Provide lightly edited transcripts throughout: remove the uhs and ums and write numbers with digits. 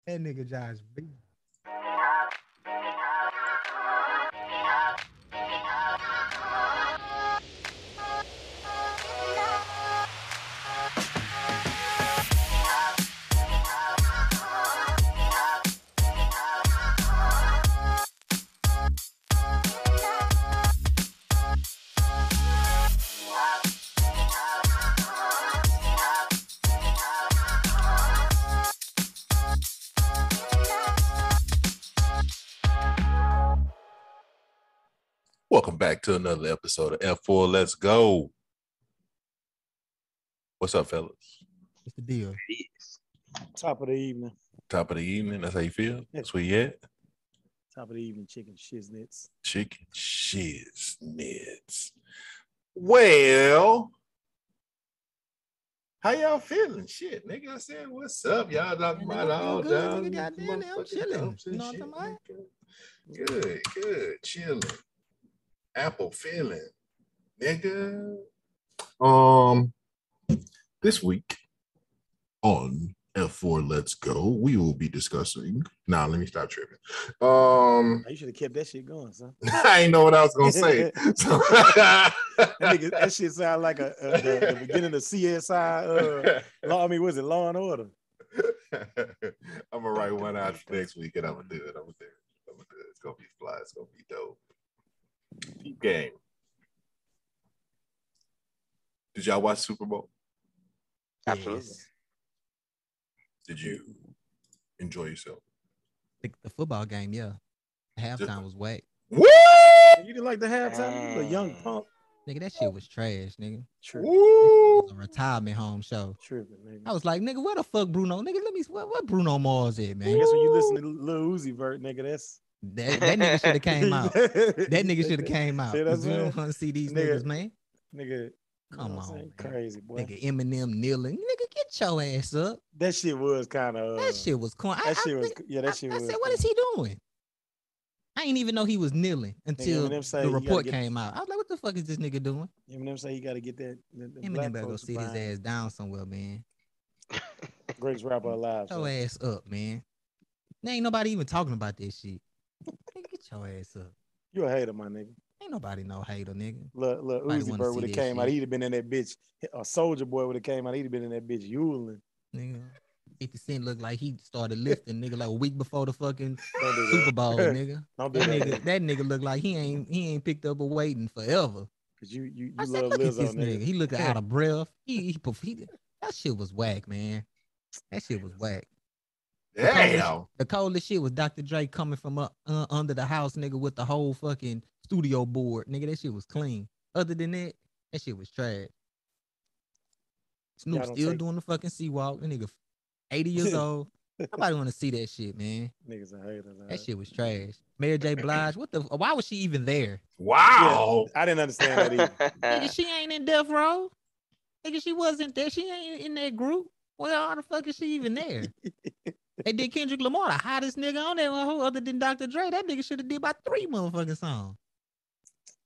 That nigga Josh B. Welcome back to another episode of F4 Let's Go. What's up, fellas? What's the deal? Top of the evening. Top of the evening. That's how you feel? That's where you at? Top of the evening, chicken shiznits. Chicken shiznits. Well, how y'all feeling? Shit, nigga, I said, what's up? Y'all talking about all down. Nigga, goddamn, I'm chilling. You know what I'm talking about? Good. Chilling. Apple feeling. Nigga. This week on F4 Let's Go, we will be discussing. Let me stop tripping. You should have kept that shit going, son. I ain't know what I was gonna say. So, that shit sound like the beginning of CSI. Was it Law and Order? I'm gonna write one out next week, and I'm gonna do it. It's gonna be fly. It's gonna be dope. Deep game. Did y'all watch Super Bowl? Absolutely. Yes. Did you enjoy yourself? The football game, yeah. Halftime was whack. What? You didn't like the halftime? The young punk. Nigga, that shit was trash, nigga. True. That shit was a retirement home show. Tripping, nigga. I was like, nigga, where the fuck Bruno? Nigga, let me what Bruno Mars at, man? I guess when you listen to Lil Uzi Vert, nigga, that's that nigga should have came out. That nigga should have came out. See, Because we don't want to see these niggas, man. Nigga, come on, man. Crazy boy. Nigga, Eminem kneeling. Nigga, get your ass up. That shit was kind of. That shit was cool. That shit was. I said, what is he doing? I didn't even know he was kneeling until the report came out. I was like, what the fuck is this nigga doing? Eminem say he got to get that. Eminem better go sit his ass down somewhere, man. Greatest rapper alive. Get your ass up, man. There ain't nobody even talking about this shit. Nigga, get your ass up. You a hater, my nigga. Ain't nobody no hater, nigga. Look, Uzi Vert would have came out. He'd have been in that bitch. A Soldier Boy would have came out. He'd have been in that bitch Yuling. Nigga. 50 Cent looked like he started lifting, nigga, like a week before the fucking Super Bowl, nigga. That nigga looked like he ain't picked up a weight in forever. Cause you I said, love look at Lizzo, this nigga. He looking out of breath. That shit was whack, man. That shit was whack. Damn. The coldest shit was Dr. Dre coming from under the house, nigga, with the whole fucking studio board. Nigga, that shit was clean. Other than that shit was trash. Snoop still doing the fucking C-Walk. That nigga 80 years old. Nobody want to see that shit, man. Niggas are haters. That shit was trash. Mary J. Blige, why was she even there? Wow. Yeah, I didn't understand that either. Nigga, she ain't in Death Row. Nigga, she wasn't there. She ain't in that group. Well, how the fuck is she even there? They did Kendrick Lamar, the hottest nigga on there, other than Dr. Dre. That nigga should have did about 3 motherfucking songs.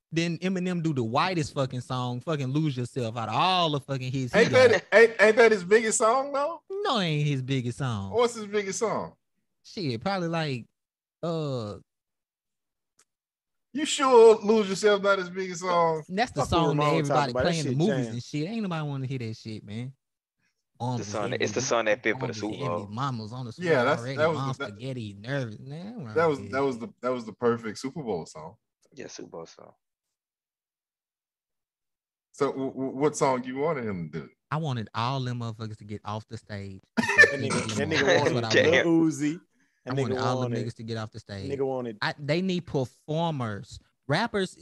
Then Eminem do the whitest fucking song, fucking Lose Yourself, out of all the fucking hits. Ain't that his biggest song though? No, it ain't his biggest song. What's his biggest song? Shit, probably like You sure Lose Yourself not his biggest song? That's the song that everybody playing the movies and shit. Ain't nobody want to hear that shit, man. It's the song that fit for the Super Bowl. Mama's on the Super Bowl already. That was spaghetti nervous. Man, that was the perfect Super Bowl song. Yeah, Super Bowl song. So what song you wanted him to do? I wanted all them motherfuckers to get off the stage. That nigga wanted Uzi. I wanted all them niggas to get off the stage. Nigga wanted. They need performers. Rappers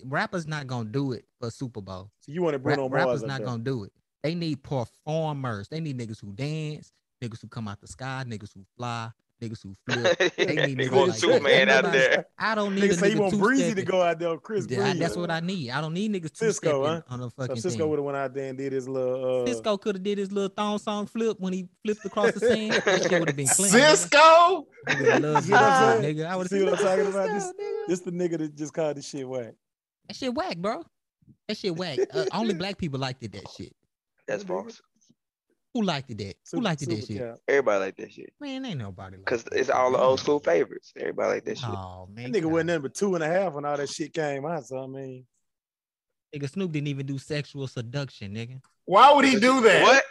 not gonna do it for Super Bowl. So you wanted Bruno Mars. Rappers not gonna do it. They need performers. They need niggas who dance, niggas who come out the sky, niggas who fly, niggas who flip. They need they niggas want like Superman out there. I don't need niggas say you want Breezy to go out there. Chris Breezy. That's what I need. I don't need niggas Cisco, on a fucking Cisco would have went out there and did his little. Cisco could have did his little thong song flip when he flipped across the sand. That shit would have been clean. Cisco. Nigga, I would see what I'm talking about. This the nigga that just called this shit whack. That shit whack, bro. That shit whack. Only black people liked it. That shit. That's false. Who liked it that? Who liked it that shit? Cap. Everybody like that shit. Man, ain't nobody like Cause that it's shit, all the man. old school favorites. Everybody like that shit. Oh man, That nigga wasn't nothing but 2.5 when all that shit came out. So I mean, nigga, Snoop didn't even do sexual seduction, nigga. Why would he do that? What?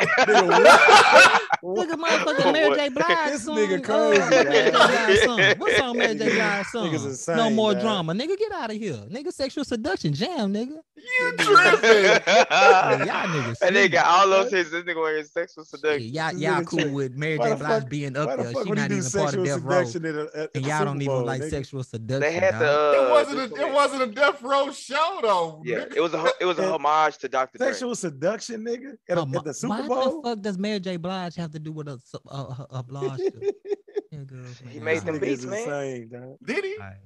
Nigga, motherfucking Mary J. Blige This song. nigga crazy, What Mary J. dog. Blige song? What song Mary J. Blige song? Niggas insane, No more dog. drama, nigga. Get out of here, nigga. Sexual seduction jam, nigga. You tripping? Man, y'all niggas. And they sleep. got all those hits. This nigga wearing sexual Shit, seduction. y'all cool with Mary Why J. the Blige fuck- being Why up the there. fuck She would he not do even part of sexual Death Row. seduction at And the y'all Super don't Bowl, even like nigga? sexual They seduction. had dog. the. It wasn't a Death Row show though. Yeah, nigga. it was a homage to Dr. Dre. Sexual seduction, nigga, at the Super Why Bowl. the fuck does Mary J. Blige have to do with a Blige? Nigga, He man, made them alright. beats, Niggas man. insane, dog. Did he? Alright.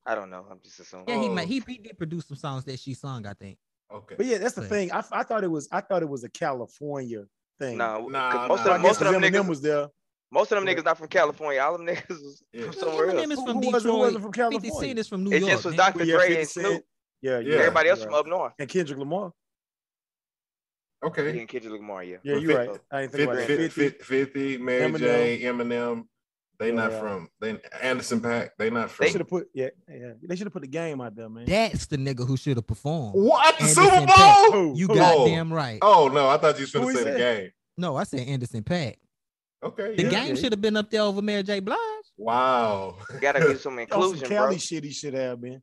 I don't know. I'm just assuming. Yeah, he did produce some songs that she sung, I think. Okay. But yeah, that's the But- thing. I thought it was a California thing. No, Nah, most nah. of them Eminem niggas was there. Most of them Yeah. niggas not from California. All them niggas was Yeah. from somewhere Eminem else. is from Who wasn't Detroit. from 50 California? Cent is from New It York. just was nigga. Dr. Yeah, Dre 50 and Cent. Snoop. Yeah. Everybody else you're from right. up north. And Kendrick Lamar. Okay. He and Kendrick Lamar, yeah. Yeah, But you're right. I ain't think about that. 50, Mary Eminem. J, Eminem. They not Yeah. from Anderson .Paak. They not from. They should have put They should have put the game out there, man. That's the nigga who should have performed. What the Anderson Super .Paak. Bowl? You Who? goddamn right. Oh no, I thought you was Who gonna he say the said? game. No, I said Anderson .Paak. Okay. The yeah. game should have been up there over Mary J. Blige. Wow. Gotta be some On some inclusion, Cali bro. shit he should have been.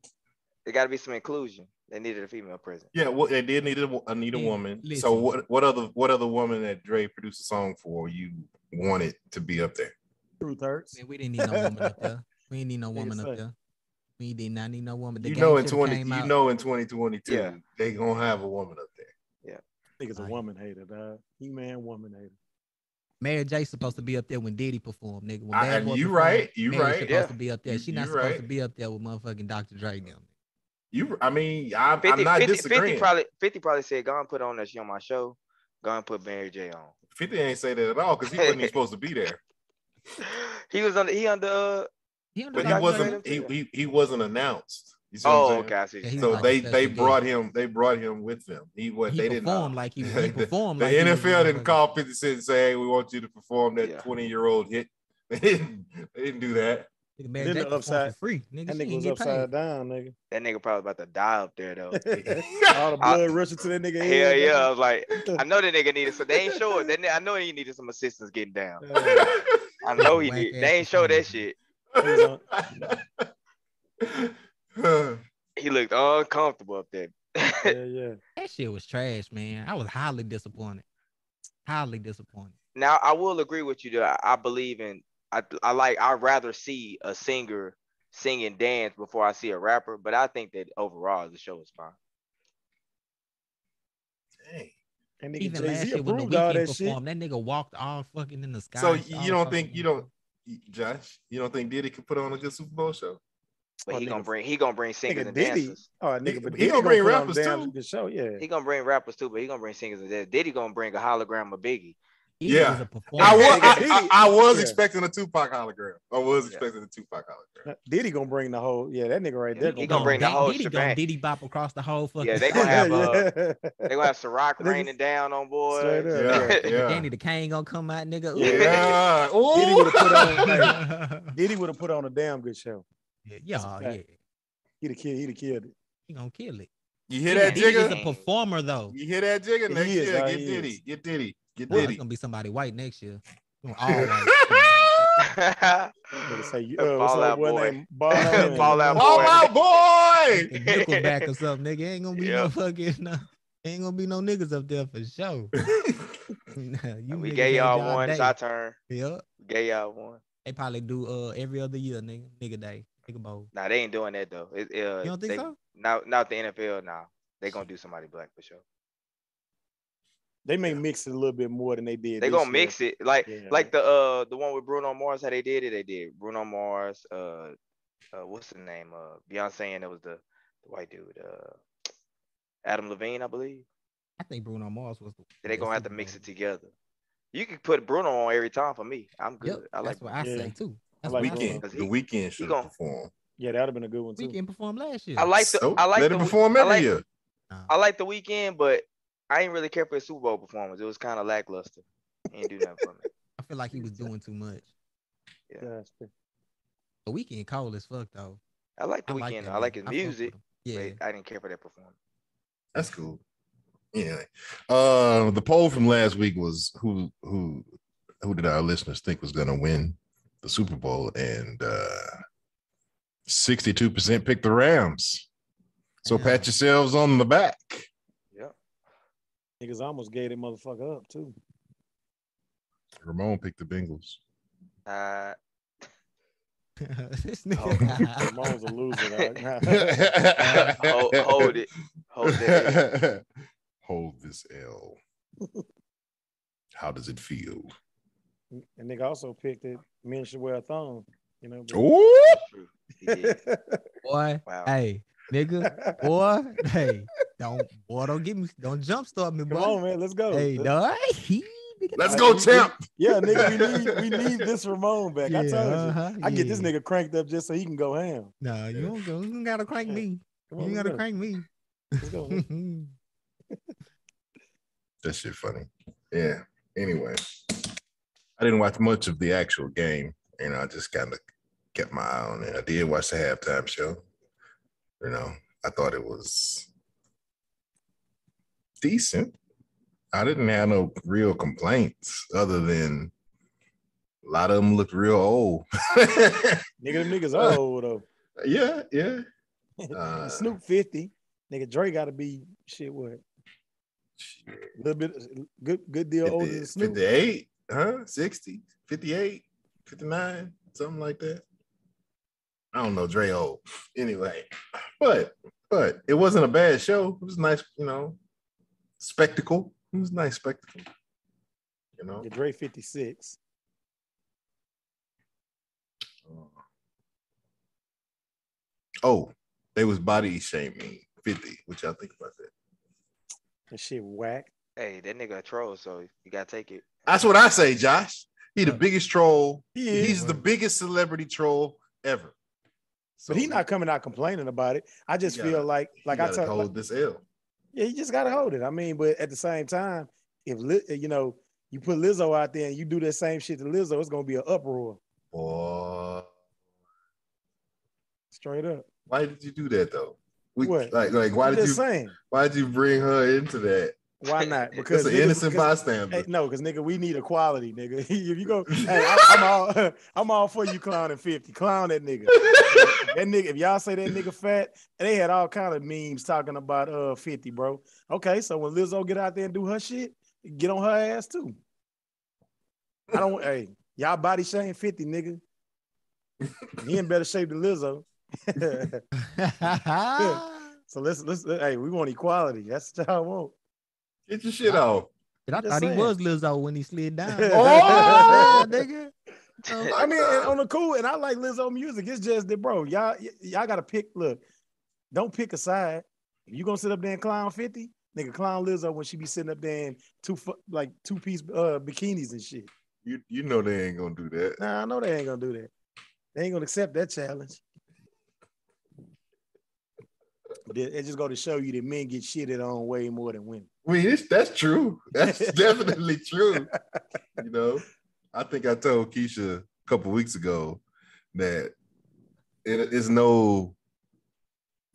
There gotta be some inclusion. They needed a female present. Yeah, well, they did need a Yeah, woman. listen. So what other woman that Dre produced a song for you wanted to be up there? Truth hurts. Man, we didn't need no woman up there. We ain't need no woman up say. there. We did not need no woman. The You game know in shoulda came out. in 2022, Yeah. they gonna have a woman up there. Nigga's a Right. woman hater, dog. He man woman hater. Mary J supposed to be up there when Diddy performed, nigga. When Bad And Boy you performed, right, you Mary right. supposed Yeah. to be up there. She You not supposed right. to be up there with motherfucking Dr. Dre and them. I'm 50, not 50, disagreeing. 50 probably said, go and put on that shit on my show. Go and put Mary J on. 50 ain't say that at all because he wasn't even supposed to be there. He was under He But under he Dr. wasn't. Dre. He wasn't announced. You see what I'm Oh, saying? okay. I see. Yeah, he So was like they a special brought guest. him. They brought him with them. They didn't performed like he performed. The like he was NFL didn't motherfucking- call 50 Cent and say, "Hey, we want you to perform that Yeah. 20-year-old hit." They didn't do that. Nigga, Mary Then J the performed upside- for free. Nigga, That she nigga ain't was get upside paid. down, nigga. That nigga probably about to die up there, though. All the blood rushing to that nigga Hell head. yeah. I was like, I know that nigga needed some. They ain't sure. I know he needed some assistance getting down. I know he Whack did. ass They ain't show that performance. shit. He looked uncomfortable up there. Yeah. That shit was trash, man. I was highly disappointed. Highly disappointed. Now I will agree with you that I believe in. I'd rather see a singer sing and dance before I see a rapper. But I think that overall the show is fine. Dang. And nigga Even last Jay-Z year when the approved all weekend that shit. performed, that nigga walked all fucking in the sky. So all you don't think fucking- Josh? You don't think Diddy could put on a good Super Bowl show? But Oh, he nigga, gonna bring singers Nigga and Diddy. dancers. Oh, nigga, but He Diddy gonna bring put on rappers, a damn too. good show. Yeah. He gonna bring rappers too, but he gonna bring singers and dancers. Diddy gonna bring a hologram of Biggie. He Yeah. was a performer. I was Yeah. expecting a Tupac hologram. I was Yeah. expecting a Tupac hologram. Diddy gonna bring the whole. Yeah, that nigga right Yeah, there. he gonna bring the whole Diddy shebang. gonna Diddy bop across the whole fucking. Yeah, they gonna have yeah. they gonna have Ciroc Niggas- raining down on boys. Straight up. Yeah. Danny the Kane gonna come out, nigga. Yeah. Diddy Ooh. would have put on. Diddy would have put on a damn good show. yeah. He'd have killed it. He gonna kill it. You hear Yeah, that, Diddy is Jigga? a performer though. You hear that, Jigga? Next He is, year, dog, get he Diddy. is. Get Diddy. Get Well, Diddy. it's gonna be somebody white next year. All white. Better say, what's Fall up, Out boy Boy. named Bono? Fall Out Fall Boy. out, boy. Nickelback or something, nigga. Ain't gonna be no Yep. fucking. Ain't gonna be no niggas up there for sure. You We niggas gave had y'all one. day. It's our turn. Yeah, We gave y'all one. they probably do every other year, nigga day, nigga bowl. Nah, they ain't doing that though. You don't think so? Not the NFL. Nah, they gonna do somebody black for sure. They may mix it a little bit more than they did. They this gonna year. mix it like Yeah. the one with Bruno Mars. How they did it? They did Bruno Mars. What's the name? Beyonce, and it was the white dude. Adam Levine, I believe. I think Bruno Mars was. They gonna have to mix it together. You can put Bruno on every time for me. I'm good. Yep, I like that's what I Yeah. say too. I That's like what I say. Bruno. The weekend should gon- perform. Yeah, that'd have been a good one too. Weekend performed last year. I like the So, I like let the him perform every year. Nah. I like the weekend, but I ain't really care for his Super Bowl performance. It was kind of lackluster. He ain't do nothing for me. I feel like he was doing too much. Yeah. The Weeknd cold as fuck though. I like the I like Weeknd. that I like nigga. his I fuck with music. him. Yeah. But I didn't care for that performance. That's cool. Anyway, the poll from last week was who did our listeners think was going to win the Super Bowl, and 62% picked the Rams. So pat yourselves on the back. Yep. Niggas almost gave that motherfucker up too. Ramon picked the Bengals. This nigga. Ramon's a loser. Hold it. Hold that. Hold this L. How does it feel? And nigga also picked it. Men should wear a thong. You know. Ooh. He did. Boy, Wow. hey, nigga, boy, hey, don't jumpstart me, boy. Come on, man, let's go. Hey, dog. Let's go, champ. Yeah, nigga, we need this Ramon back. Yeah, I told you. I get this nigga cranked up just so he can go ham. No, you don't go. You gotta crank me. Come on, You gotta crank me. Let's go. That shit funny. Yeah. Anyway, I didn't watch much of the actual game. You know, I just kind of kept my eye on it. I did watch the halftime show. You know, I thought it was decent. I didn't have no real complaints other than a lot of them looked real old. Nigga, them niggas are old though. Yeah. Snoop 50. Nigga, Dre got to be shit what? A little bit good deal 50, older than Snoop. 58, 60, 58, 59, something like that. I don't know, Dre old. Anyway, but it wasn't a bad show. It was nice, you know, spectacle. It was a nice spectacle. You know. Yeah, Dre 56. Oh, they was body shaming 50. What y'all think about that? That shit whack. Hey, that nigga a troll, so you gotta take it. That's what I say, Josh. He the biggest troll. He is. He's the biggest celebrity troll ever. So But he's not coming out complaining about it. I just feel like I tell hold this L. Yeah, you just gotta hold it. I mean, but at the same time, if you know you put Lizzo out there and you do that same shit to Lizzo, it's gonna be an uproar. Boy. Straight up. Why did you do that though? What? Like why did you bring her into that? Why not? Because it's an innocent bystander. Hey, no, because nigga, we need equality, nigga. If you go, hey, I'm all for you clowning 50. Clown that nigga. That nigga, if y'all say that nigga fat, they had all kind of memes talking about 50, bro. Okay, so when Lizzo get out there and do her shit, get on her ass too. Hey, y'all body shame 50, nigga. He in better shape than Lizzo. So let's hey, we want equality. That's what y'all want. Get your shit off. I thought he was Lizzo when he slid down. Oh, nigga. I mean, on the cool, and I like Lizzo music. It's just that, bro, y'all gotta pick. Look, don't pick a side. If you gonna sit up there and clown 50, nigga, clown Lizzo when she be sitting up there in two-piece bikinis and shit. You know they ain't gonna do that. Nah, I know they ain't gonna do that. They ain't gonna accept that challenge. But it just go to show you that men get shitted on way more than women. I mean, that's true. That's definitely true. You know, I think I told Keisha a couple weeks ago that it is no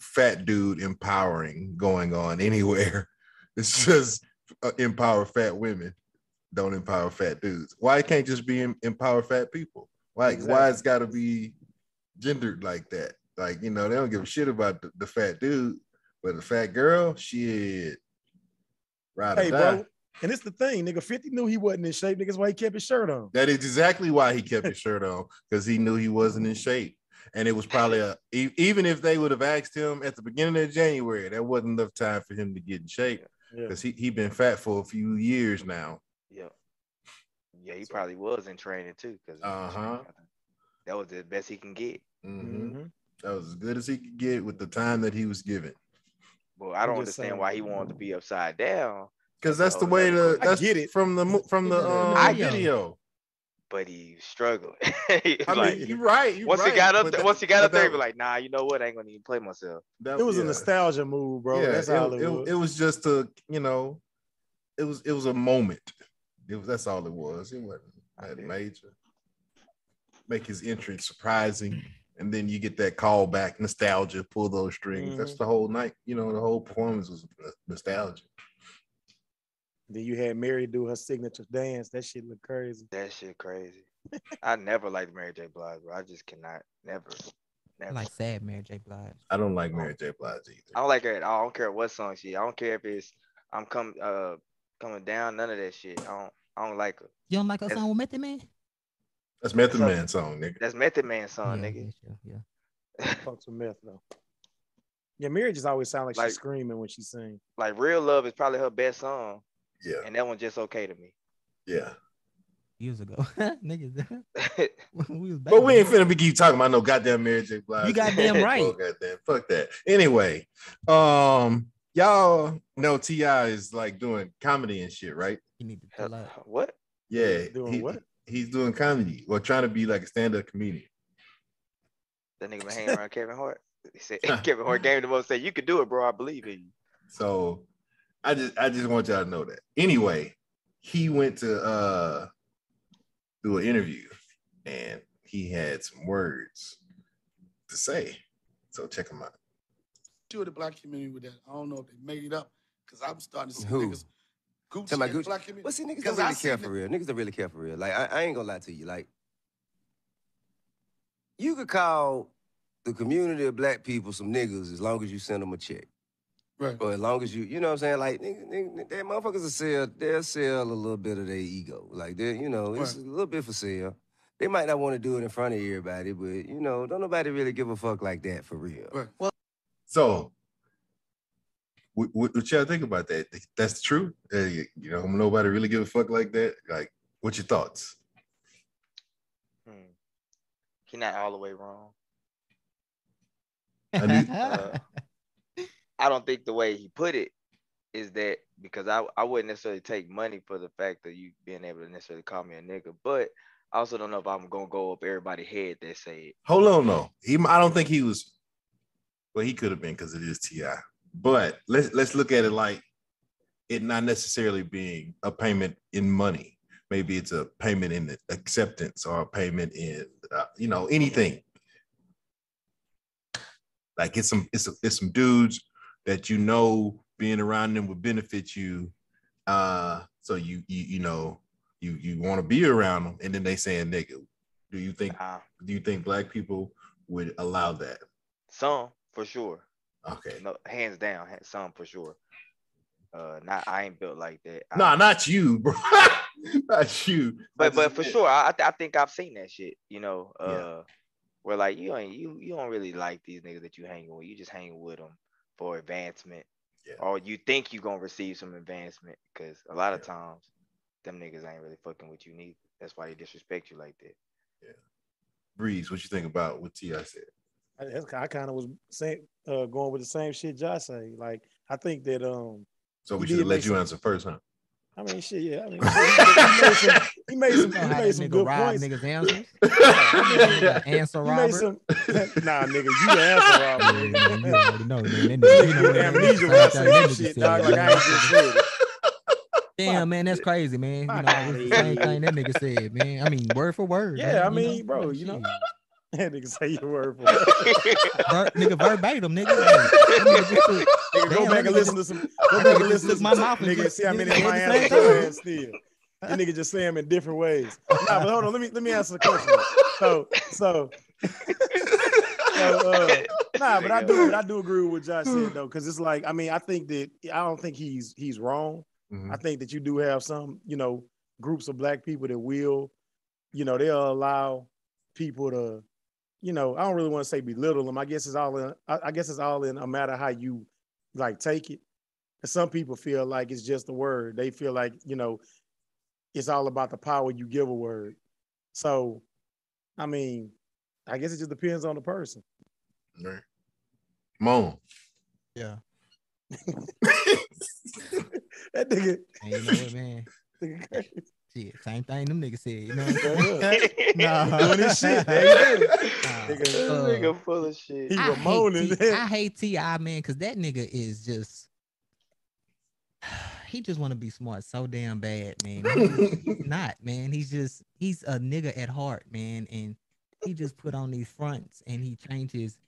fat dude empowering going on anywhere. It's just empower fat women, don't empower fat dudes. Why it can't just be empower fat people? Why it's got to be gendered like that? Like, you know, they don't give a shit about the fat dude, but the fat girl, shit. Hey, bro, and it's the thing, nigga. 50 knew he wasn't in shape, nigga. That's why he kept his shirt on. That is exactly why he kept his shirt on, because he knew he wasn't in shape. And it was probably even if they would have asked him at the beginning of January, that wasn't enough time for him to get in shape, because he been fat for a few years now. Yeah, he probably was in training too, because that was the best he can get. Mm-hmm. That was as good as he could get with the time that he was given. Well, I don't understand why he wanted to be upside down. Because that's the way I get it from the video. But he struggled. I mean, you're right. Once he got up there, he was like, nah, you know what? I ain't gonna even play myself. It was a nostalgia move, bro. Yeah, that's all it was. It was just a, you know, it was a moment That's all it was. It wasn't that major. Make his entrance surprising, and then you get that callback nostalgia, pull those strings. That's the whole night. You know, the whole performance was nostalgia. Then you had Mary do her signature dance. That shit look crazy. That shit crazy. I never liked Mary J. Blige, bro. I just cannot. Never. I like sad Mary J. Blige. I don't like Mary J. Blige either. I don't like her at all. I don't care what song she. I don't care if it's I'm coming down. None of that shit. I don't like her. You don't like her song with Method Man? That's Method Man song, nigga. That's Method Man song, nigga. Yeah. Fucks with meth though. Yeah, Mary just always sounds like she's screaming when she sings. Like Real Love is probably her best song. Yeah. And that one's just okay to me. Yeah. Years ago. Niggas. But we ain't finna be keep talking about no goddamn Mary J. Blige. You goddamn right. Oh, goddamn. Fuck that. Anyway, y'all know T.I. is like doing comedy and shit, right? You need to tell out. What? Yeah. Doing what? He's doing comedy or trying to be like a stand-up comedian. That nigga been hanging around Kevin Hart. He said Kevin Hart gave him the most. Said you could do it, bro. I believe in you. So I just want y'all to know that. Anyway, he went to do an interview and he had some words to say. So check him out. To the black community with that. I don't know if they made it up because I'm starting to see Who? niggas. Gucci, Tell my and the Gucci. black community. Well, see, niggas Because don't I really care seen for real. Niggas don't really care for real. Like, I ain't gonna lie to you. Like, you could call the community of black people some niggas as long as you send them a check. Right. Or as long as you know what I'm saying? Like, nigga, that motherfuckers they'll sell a little bit of their ego. Like, it's a little bit for sale. They might not want to do it in front of everybody, but, don't nobody really give a fuck like that for real. Right. Well, so what y'all think about that? That's true? Nobody really give a fuck like that? Like, what's your thoughts? He not all the way wrong. I don't think the way he put it is that because I wouldn't necessarily take money for the fact that you being able to necessarily call me a nigga, but I also don't know if I'm gonna go up everybody's head that say it. Hold on, no. I don't think he was. Well, he could have been because it is T.I. But let's look at it like it not necessarily being a payment in money. Maybe it's a payment in acceptance or a payment in anything. Like it's some dudes that being around them would benefit you. So you want to be around them, and then they saying nigga. Do you think black people would allow that? Some for sure. Okay. No, hands down, some for sure. I ain't built like that. Not you, bro. Not you. But for sure, I think I've seen that shit. Where like you don't really like these niggas that you hanging with. You just hanging with them for advancement, or you think you gonna receive some advancement. Because a lot of times, them niggas ain't really fucking with you neither. That's why they disrespect you like that. Yeah. Breeze, what you think about what T.I. said? I kind of was saying, going with the same shit Josh say. Like, I think that So we should have let you answer first, huh? I mean, shit, yeah. I mean, he made some good points. Niggas answers. Answer Robert. Nah, nigga, you answer Robert. You already know, man. Nigga, amnesia when I say that shit, dog. Like I ain't just said it. Damn, man, that's crazy, man. It's the same thing that nigga said, man. I mean, word for word. Yeah, man, I mean, bro, that nigga say your word for word. Nigga verbatim, nigga. Nigga, go back and listen to some. Go back and listen to my mouth. Nigga, see how many of my answers still. That nigga just say them in different ways. Nah, but hold on. Let me answer the question. But I do agree with what Josh said though, because it's like, I mean, I don't think he's wrong. Mm-hmm. I think that you do have some, groups of black people that will, they'll allow people to, I don't really want to say belittle them. I guess it's all in a matter how you like take it. And some people feel like it's just a word. They feel like, it's all about the power you give a word. So, I mean, I guess it just depends on the person. Right. Mom. Yeah. That nigga. And you know what, man? Shit, same thing them niggas said. You know what I'm saying? Nah, doing this shit. Nigga full of shit. He was moaning. I hate T.I., man, because that nigga is just. he just want to be smart so damn bad, man. He's not, man. He's a nigga at heart, man. And he just put on these fronts and he changed his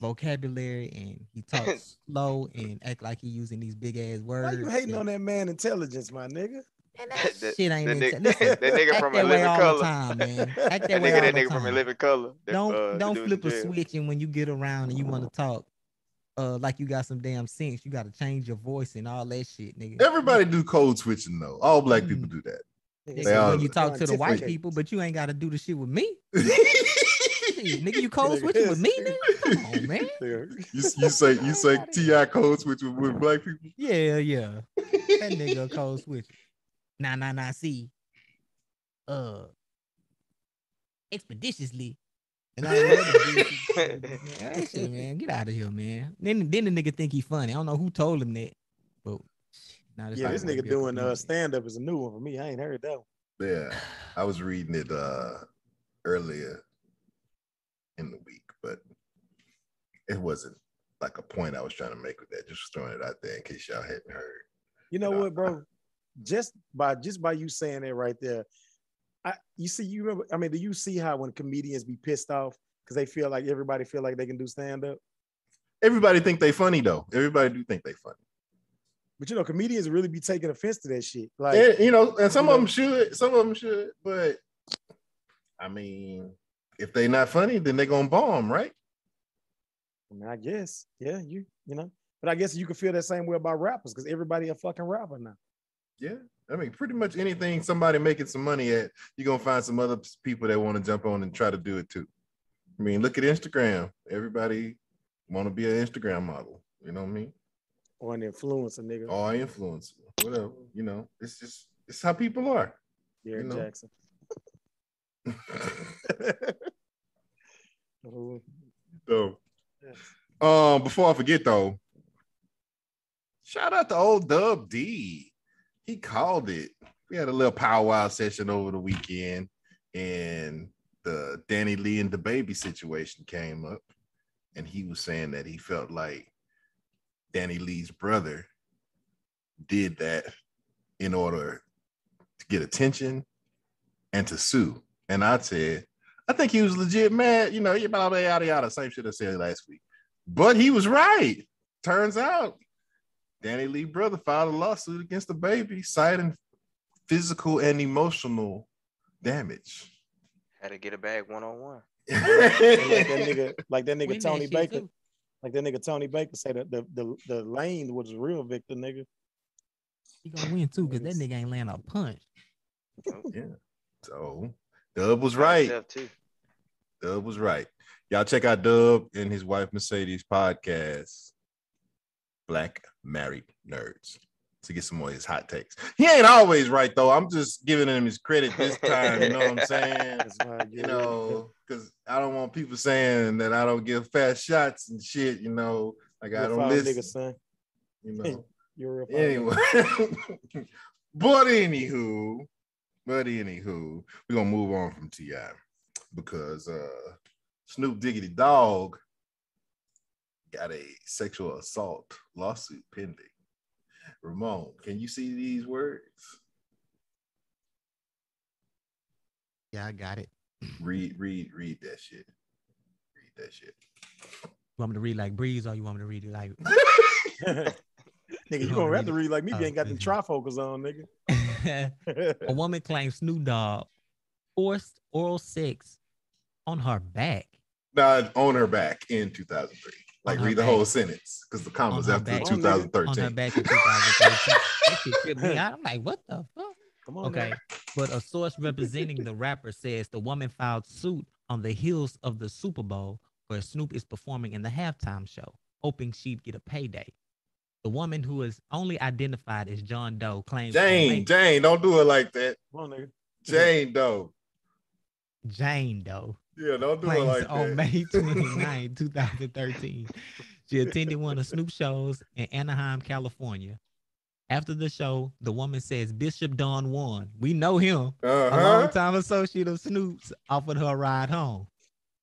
vocabulary and he talks slow and act like he using these big ass Why you words. hating on that man intelligence, my nigga? And that The- shit ain't the into nigga- listen. that nigga Act from that A way Living all Color. the time, man. Act that That way all nigga, the from A time. Living Color. Don't dude flip in a jail. switch and when you get around and you want to talk like you got some damn sense, you got to change your voice and all that shit, nigga. Everybody do code switching though. All black people do that. Nigga, They all when you do. talk to the white Pontificate. people, but you ain't got to do the shit with me. Shit, nigga, you code switching with me, nigga? Come on, man. You say T.I. code switch with black people? Yeah. That nigga a code switch. Nah. See, expeditiously. And all that other bullshit. That shit, man. Get out of here, man. Then the nigga think he funny. I don't know who told him that, but now Yeah, this nigga doing stand up is a new one for me. I ain't heard that one. Yeah, I was reading it earlier in the week, but it wasn't like a point I was trying to make with that. Just throwing it out there in case y'all hadn't heard. You know what, bro? Just by you saying that right there, you remember? I mean, do you see how when comedians be pissed off because they feel like everybody feel like they can do stand up? Everybody think they funny though. Everybody do think they funny. But you know, comedians really be taking offense to that shit. Like, and, and some of them should, but I mean, if they not funny, then they gonna bomb, right? I mean, I guess, yeah, you know. But I guess you can feel that same way about rappers because everybody a fucking rapper now. Yeah, I mean, pretty much anything somebody making some money at, you're gonna find some other people that want to jump on and try to do it too. I mean, look at Instagram. Everybody want to be an Instagram model. You know what I mean? Or an influencer, nigga. Or an influencer, whatever. You know, it's how people are. Derek Jackson. So, before I forget though, shout out to old Dub D. He called it. We had a little powwow session over the weekend, and the Danny Lee and the baby situation came up, and he was saying that he felt like Danny Lee's brother did that in order to get attention and to sue. And I said, I think he was legit mad, yada, same shit I said last week. But he was right. Turns out Danny Lee's brother filed a lawsuit against the baby, citing physical and emotional damage. Had to get a bag one-on-one. like that nigga Tony Baker. Like that nigga Tony Baker said that the Lane was a real victim, nigga. He gonna win too, because that nigga ain't land a punch. Yeah. So Dub was right. Dub was right. Y'all check out Dub and his wife Mercedes podcast, Black Married Nerds, to get some more of his hot takes. He ain't always right though. I'm just giving him his credit this time. You know what I'm saying? Because I don't want people saying that I don't give fast shots and shit. Like I don't listen. Nigga, son. You're a anyway. But anywho, we're gonna move on from T.I. because Snoop Diggity Dog got a sexual assault lawsuit pending. Ramon, can you see these words? Yeah, I got it. Read that shit. Read that shit. You want me to read like Breeze or you want me to read it like nigga, you gonna have to read like me. You ain't got them trifocals on, nigga. A woman claims Snoop Dogg forced oral sex on her back. Nah, on her back in 2003. Like read the whole sentence because the commas after 2013. On her back in 2013. That shit tripped me out. I'm like, what the fuck? Come on. Okay, but a source representing the rapper says the woman filed suit on the heels of the Super Bowl where Snoop is performing in the halftime show, hoping she'd get a payday. The woman, who is only identified as John Doe, claims Jane, don't do it like that. Come on, nigga. Jane Doe. Yeah, don't do it like that. On May 29, 2013, she attended one of Snoop's shows in Anaheim, California. After the show, the woman says Bishop Don Juan, we know him, a longtime associate of Snoop's, offered her a ride home.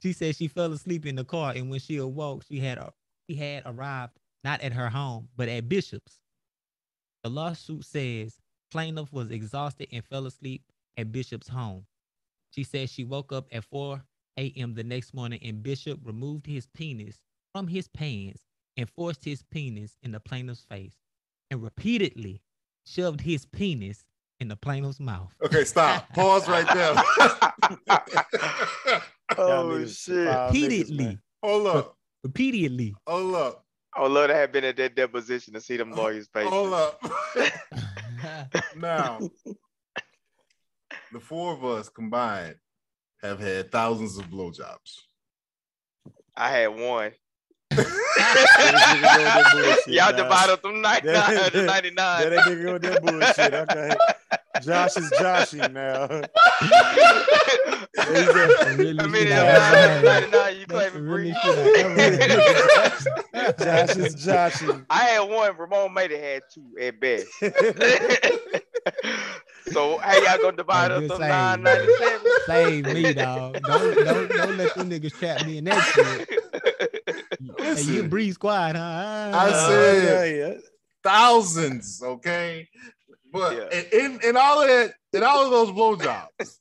She said she fell asleep in the car, and when she awoke, she had arrived not at her home, but at Bishop's. The lawsuit says plaintiff was exhausted and fell asleep at Bishop's home. She says she woke up at 4 a.m. the next morning and Bishop removed his penis from his pants and forced his penis in the plaintiff's face and repeatedly shoved his penis in the plaintiff's mouth. Okay, stop. Pause right there. Oh shit! Repeatedly. Hold up. Repeatedly. Hold up. I would love to have been at that deposition to see them lawyers' faces. Hold up. Now, the four of us combined have had thousands of blowjobs. I had one. Bullshit, Y'all nah. divide up them 99 to 99. That nigga go with that bullshit. Okay. Josh is joshing now. I mean, 99, you claiming free. Josh is joshing. I had one. Ramon made it had two at best. So how y'all gonna divide up them 997? Save me, dog. Don't let them niggas trap me in that shit. Hey, you breathe quiet, huh? I said Yeah. thousands, okay? But in all of that, in all of those blowjobs,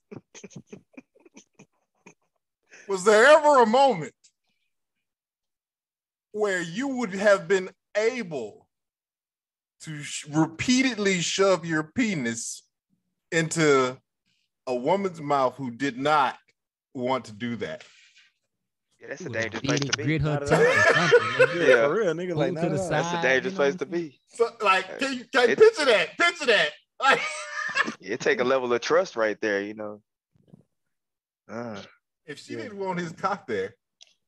was there ever a moment where you would have been able to repeatedly shove your penis into a woman's mouth who did not want to do that? Yeah, that's a dangerous place to be. Grit her Not at tongue or something. Yeah. For real, nigga. Like, Pull to the nah. That's a side. dangerous You know place what to I'm be. So, like, can you picture that? Picture that. Like, It take a level of trust right there, you know. if she didn't want his cock there,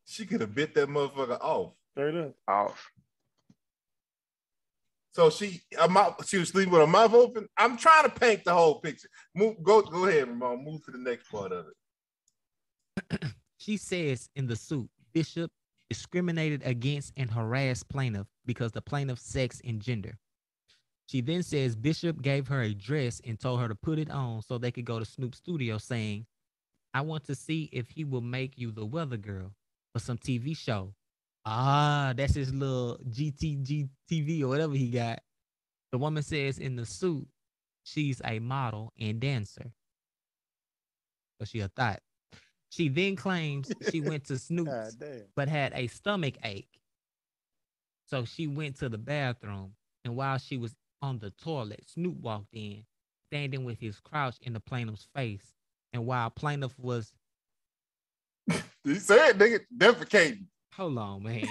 she could have bit that motherfucker off. Straight up. Off. So she was sleeping with her mouth open. I'm trying to paint the whole picture. Go ahead, Ramon. Move to the next part of it. She says in the suit, Bishop discriminated against and harassed plaintiff because the plaintiff's sex and gender. She then says Bishop gave her a dress and told her to put it on so they could go to Snoop's studio, saying, I want to see if he will make you the weather girl for some TV show. Ah, that's his little GTG TV or whatever he got. The woman says in the suit, she's a model and dancer. So she a thought. She then claims she went to Snoop's but had a stomach ache. So she went to the bathroom, and while she was on the toilet, Snoop walked in, standing with his crouch in the plaintiff's face. And while plaintiff was... He said, nigga, defecating. Hold on, man.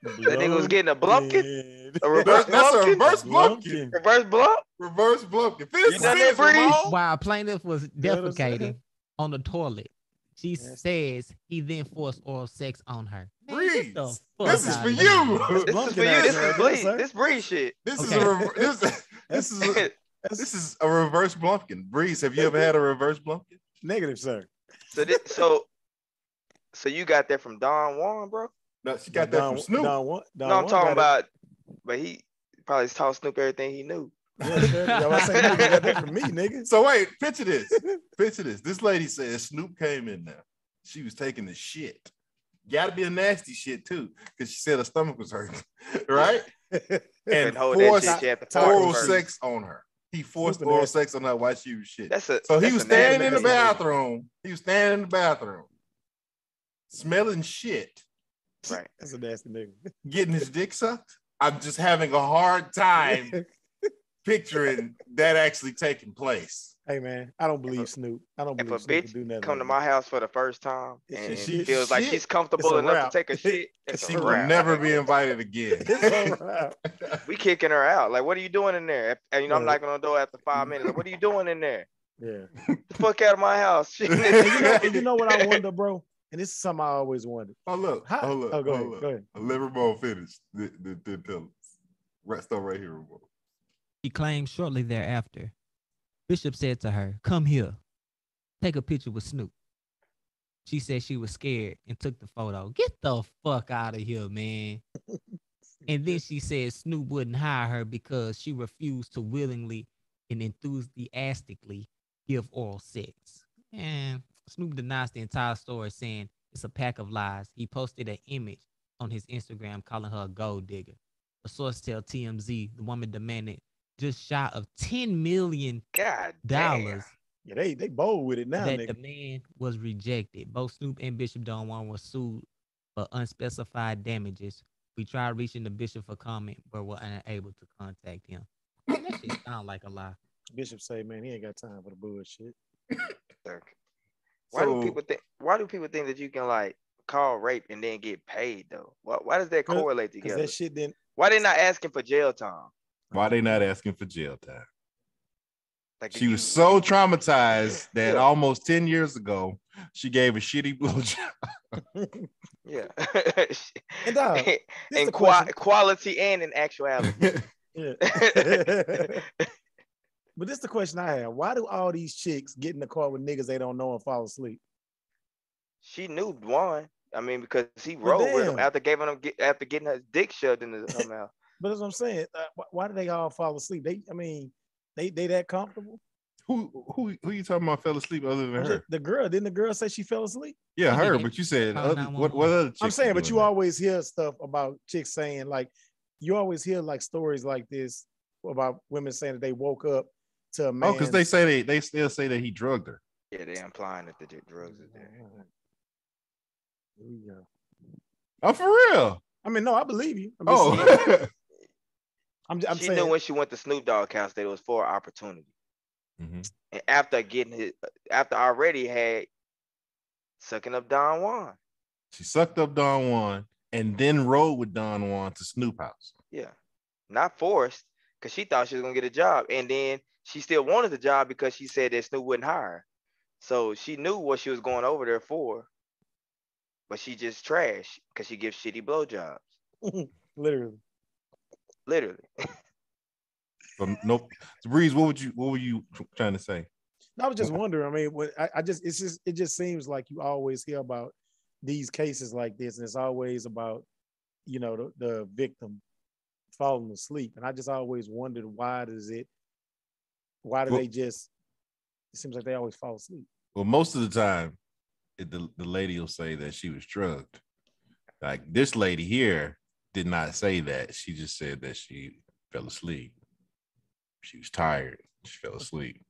That nigga was getting a blumpkin? A That's reverse a blumpkin? reverse blumpkin. Reverse blump? Reverse blumpkin. Finish You done that, sentence, Bree? Ramon. While plaintiff was know what I'm saying? defecating on the toilet, she says he then forced oral sex on her. Man, Breeze. get the fuck This is out for of you. here. This is for you. This is Bree. This Bree shit. This is Okay. this is a reverse blumpkin. Breeze, have you ever had a reverse blumpkin? Negative, sir. So you got that from Don Juan, bro? No, she got that from Snoop. No, I'm talking about, but he probably taught Snoop everything he knew. Yeah, I say, nigga, got that from me, nigga. So wait, picture this. Picture this. This lady says Snoop came in there. She was taking the shit. Gotta be a nasty shit too, because she said her stomach was hurting, right? And forced oral sex on her. He forced oral sex on her while she was shit. So he was standing in the bathroom. He was standing in the bathroom, smelling shit. Right. That's a nasty nigga. Getting his dick sucked. I'm just having a hard time picturing that actually taking place. Hey man, I don't believe Snoop. I don't believe Snoop would do nothing. Come to my house for the first time and she feels like she's comfortable enough to take a shit. She will never be invited again. We kicking her out. Like, what are you doing in there? And I'm knocking on the door after 5 minutes. Like, what are you doing in there? Yeah. Get the fuck out of my house. You know what I wonder, bro? And this is something I always wondered. Oh, look. Go ahead. Let Ramon finish. Tell us. Start right here, Ramon. She claimed shortly thereafter, Bishop said to her, come here, take a picture with Snoop. She said she was scared and took the photo. Get the fuck out of here, man. And then she said Snoop wouldn't hire her because she refused to willingly and enthusiastically give oral sex. And Snoop denies the entire story, saying it's a pack of lies. He posted an image on his Instagram calling her a gold digger. A source tells TMZ the woman demanded just shy of $10 million. God damn. Yeah, they bold with it now, that nigga. the man was rejected. Both Snoop and Bishop Don Juan were sued for unspecified damages. We tried reaching the bishop for comment, but were unable to contact him. Man, that shit sound like a lie. Bishop say, man, he ain't got time for the bullshit. Why do people think that you can like call rape and then get paid though? Why does that correlate together? Because that shit didn't. Why they not asking for jail time? Why they not asking for jail time? Like she was so traumatized that almost 10 years ago, she gave a shitty blowjob. Yeah. And in quality and in actuality. Yeah. But this is the question I have. Why do all these chicks get in the car with niggas they don't know and fall asleep? She knew Dwan. I mean, because he rode with him after getting her dick shoved in her mouth. But that's what I'm saying. Why do they all fall asleep? They that comfortable? Who you talking about fell asleep other than her? The girl. Didn't the girl say she fell asleep? Yeah, her. But you said what other chicks? I'm saying, but you always hear stuff about chicks saying like, you always hear like stories like this about women saying that they woke up to a man. Oh, because they say they still say that he drugged her. Yeah, they're implying that the drugs is there. Here we go. Oh, for real? I mean, no, I believe you. I'm she saying, knew when she went to Snoop Dogg house that it was for opportunity. Mm-hmm. And after already had sucking up Don Juan. She sucked up Don Juan and then rode with Don Juan to Snoop house. Yeah. Not forced, because she thought she was gonna get a job. And then she still wanted the job because she said that Snoop wouldn't hire her. So she knew what she was going over there for. But she just trash because she gives shitty blowjobs. Literally. So no, Breeze, what were you trying to say? I was just wondering. I mean, it just seems like you always hear about these cases like this, and it's always about, you know, the victim falling asleep. And I just always wondered, why do they just? It seems like they always fall asleep. Well, most of the time, the lady will say that she was drugged. Like this lady here did not say that. She just said that she fell asleep. She was tired. She fell asleep.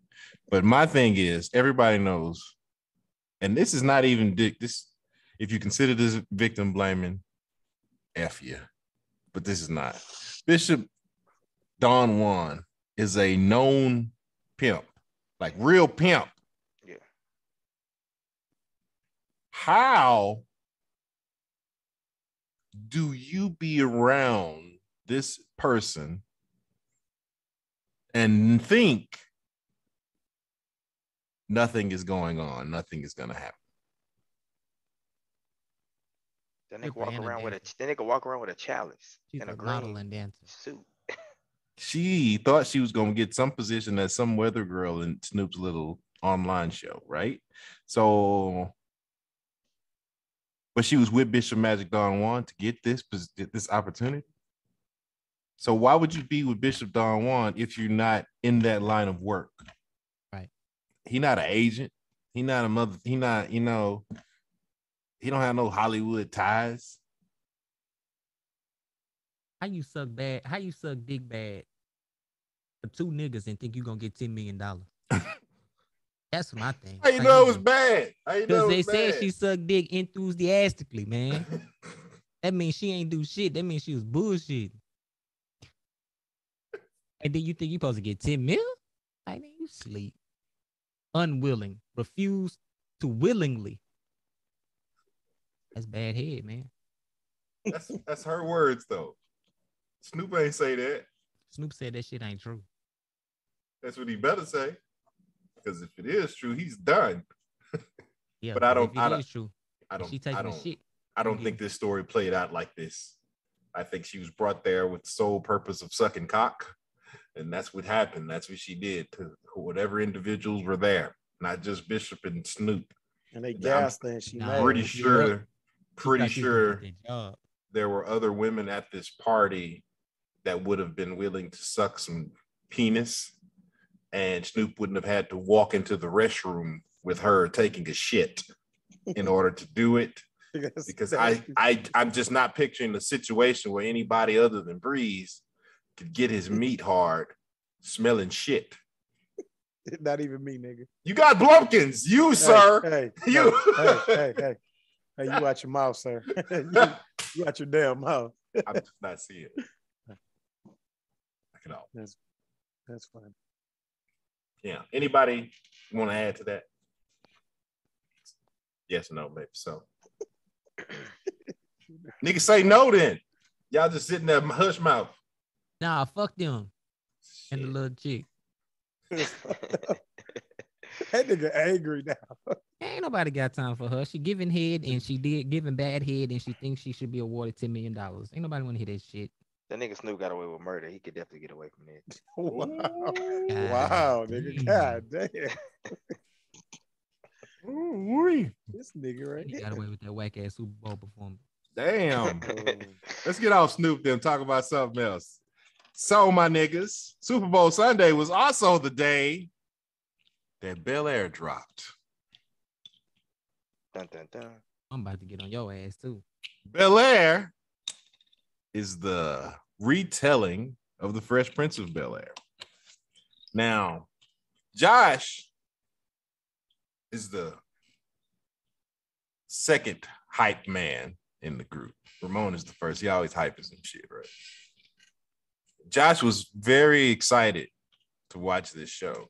But my thing is, everybody knows, and this is not even this. If you consider this victim blaming, F you. But this is not. Bishop Don Juan is a known pimp, like real pimp. Yeah. How do you be around this person and think nothing is going on, nothing is going to happen? Then they can walk around with a chalice She's and a model green and dancer suit. She thought she was going to get some position as some weather girl in Snoop's little online show, right? So, but she was with Bishop Magic Don Juan to get this opportunity. So why would you be with Bishop Don Juan if you're not in that line of work? Right. He not an agent. He not a mother. He not, you know, he don't have no Hollywood ties. How you suck dick bad for two niggas and think you gonna get $10 million? That's my thing. How you know it was bad? Because they said she sucked dick enthusiastically, man. That means she ain't do shit. That means she was bullshit. And then you think you supposed to get 10 mil? I mean, you sleep. Unwilling. Refuse to willingly. That's bad head, man. That's her words, though. Snoop ain't say that. Snoop said that shit ain't true. That's what he better say. Because if it is true, he's done. Yeah, but I don't think this story played out like this. I think she was brought there with the sole purpose of sucking cock. And that's what happened. That's what she did to whatever individuals were there, not just Bishop and Snoop. And they gassed her and she pretty sure there were other women at this party that would have been willing to suck some penis, and Snoop wouldn't have had to walk into the restroom with her taking a shit in order to do it. Because I'm just not picturing the situation where anybody other than Breeze could get his meat hard smelling shit. Not even me, nigga. You got Blumpkins, you sir. Hey, You. hey, you watch your mouth, sir. you watch your damn mouth. I did not see it. Knock it off. That's fine. Yeah. Anybody want to add to that? Yes, no, maybe so. Niggas say no then. Y'all just sitting there hush mouth. Nah, fuck them. And the little chick. That nigga angry now. Ain't nobody got time for her. She giving head and she giving bad head and she thinks she should be awarded $10 million. Ain't nobody want to hear that shit. That nigga Snoop got away with murder. He could definitely get away from that. Wow, nigga. God damn. This nigga right He here. got away with that whack ass Super Bowl performance. Damn. Let's get off Snoop then talk about something else. So, my niggas, Super Bowl Sunday was also the day that Bel Air dropped. Dun, dun, dun. I'm about to get on your ass too. Bel Air is the retelling of the Fresh Prince of Bel Air. Now, Josh is the second hype man in the group. Ramon is the first. He always hyping some shit, right? Josh was very excited to watch this show.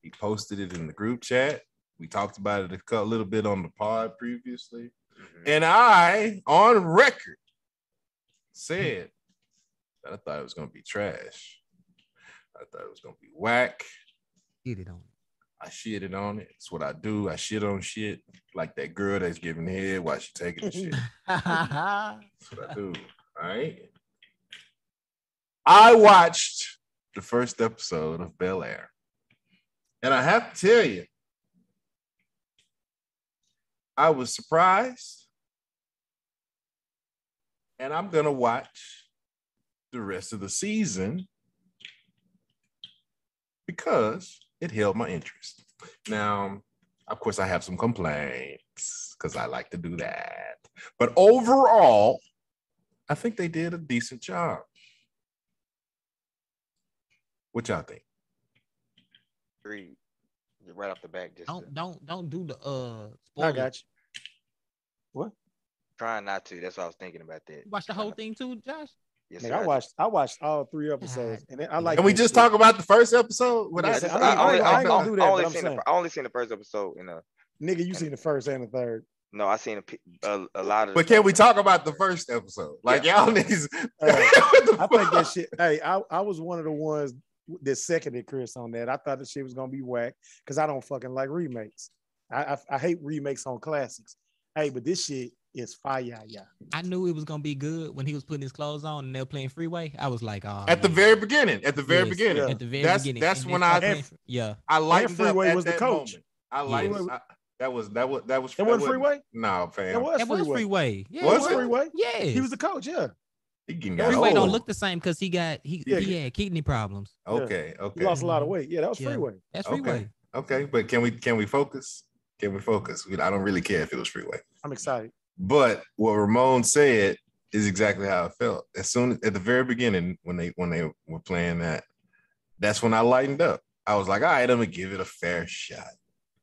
He posted it in the group chat. We talked about it a little bit on the pod previously. And I, on record, said that I thought it was going to be trash. I thought it was going to be whack. Get it on. I shitted on it. It's what I do. I shit on shit like that girl that's giving head while she taking the shit. That's what I do. All right. I watched the first episode of Bel Air. And I have to tell you, I was surprised. And I'm going to watch the rest of the season because it held my interest. Now, of course, I have some complaints because I like to do that. But overall, I think they did a decent job. What y'all think? Three, right off the back. Just Don't do the I got you. What? trying not to. That's what I was thinking about that. watch the whole thing too, Josh. Yes, Nigga, sir, I watched all 3 episodes, and I like. Can we just talk about the first episode? I ain't gonna do that, but I'm saying. I only seen the first episode. Nigga, you seen the first and the third. No, I seen a lot of. But can we talk about the first episode? Like y'all niggas. I think that shit. Hey, I was one of the ones that seconded Chris on that. I thought the shit was gonna be whack because I don't fucking like remakes. I hate remakes on classics. Hey, but this shit is fire, yeah. I knew it was gonna be good when he was putting his clothes on and they were playing Freeway. I was like, oh. At the very beginning. At the very Yes, beginning. At the very beginning. That's And when they I started playing- I liked Freeway at was the that coach. moment. I liked Freeway- that was It wasn't Freeway? No, fam. It was That was Freeway. Freeway. Yeah, Was it it Freeway? Yeah. He was the coach, yeah. He getting Freeway old. don't look the same because he had kidney problems. Okay. He lost a lot of weight. Yeah, that was Yeah. Freeway. That's Freeway. Okay, but can we focus? Can we focus? I don't really care if it was Freeway. I'm excited. But what Ramon said is exactly how I felt. As soon as at the very beginning, when they were playing that's when I lightened up. I was like, all right, I'm gonna give it a fair shot.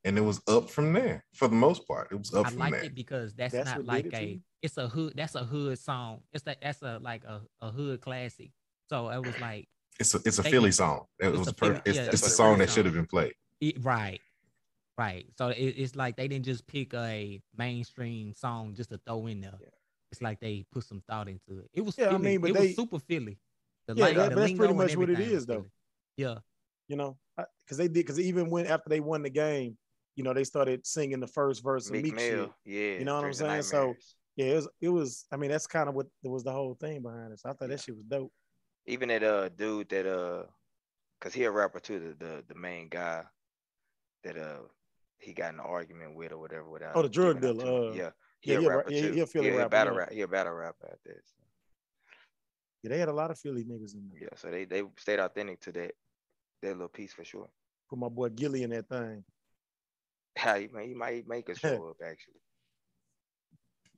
And it was up from there for the most part. It was up I from liked there. it because that's That's not what like did it to you? it's a hood. That's a hood song. That's a hood classic. So it was like It's a They- Philly song. It it's was a perfect. Philly- yeah, It's the it's a song Philly that should have song. been played. Right. So it's like they didn't just pick a mainstream song just to throw in there. Yeah. It's like they put some thought into it. It was Yeah, I Philly. mean, but it they- was super Philly. The Yeah, line- that's the pretty lingo and much what it everything is, was though. Philly. Yeah. You know, because even when after they won the game, you know, they started singing the first verse of Meek shit. Yeah. You know what I'm Dreams and saying? So Nightmares. yeah, it was. I mean, that's kind of what was the whole thing behind it. So I thought that shit was dope. Even that dude that cause he a rapper too, the main guy that he got in an argument with or whatever without. Oh, the drug giving up dealer, too much. Yeah. yeah, He a rapper yeah, too. he a Philly rapper, battle yeah. rap. He a battle rapper out there. So. Yeah, they had a lot of Philly niggas in there. Yeah, so they stayed authentic to that little piece for sure. Put my boy Gilly in that thing. Yeah, he might make a show up actually.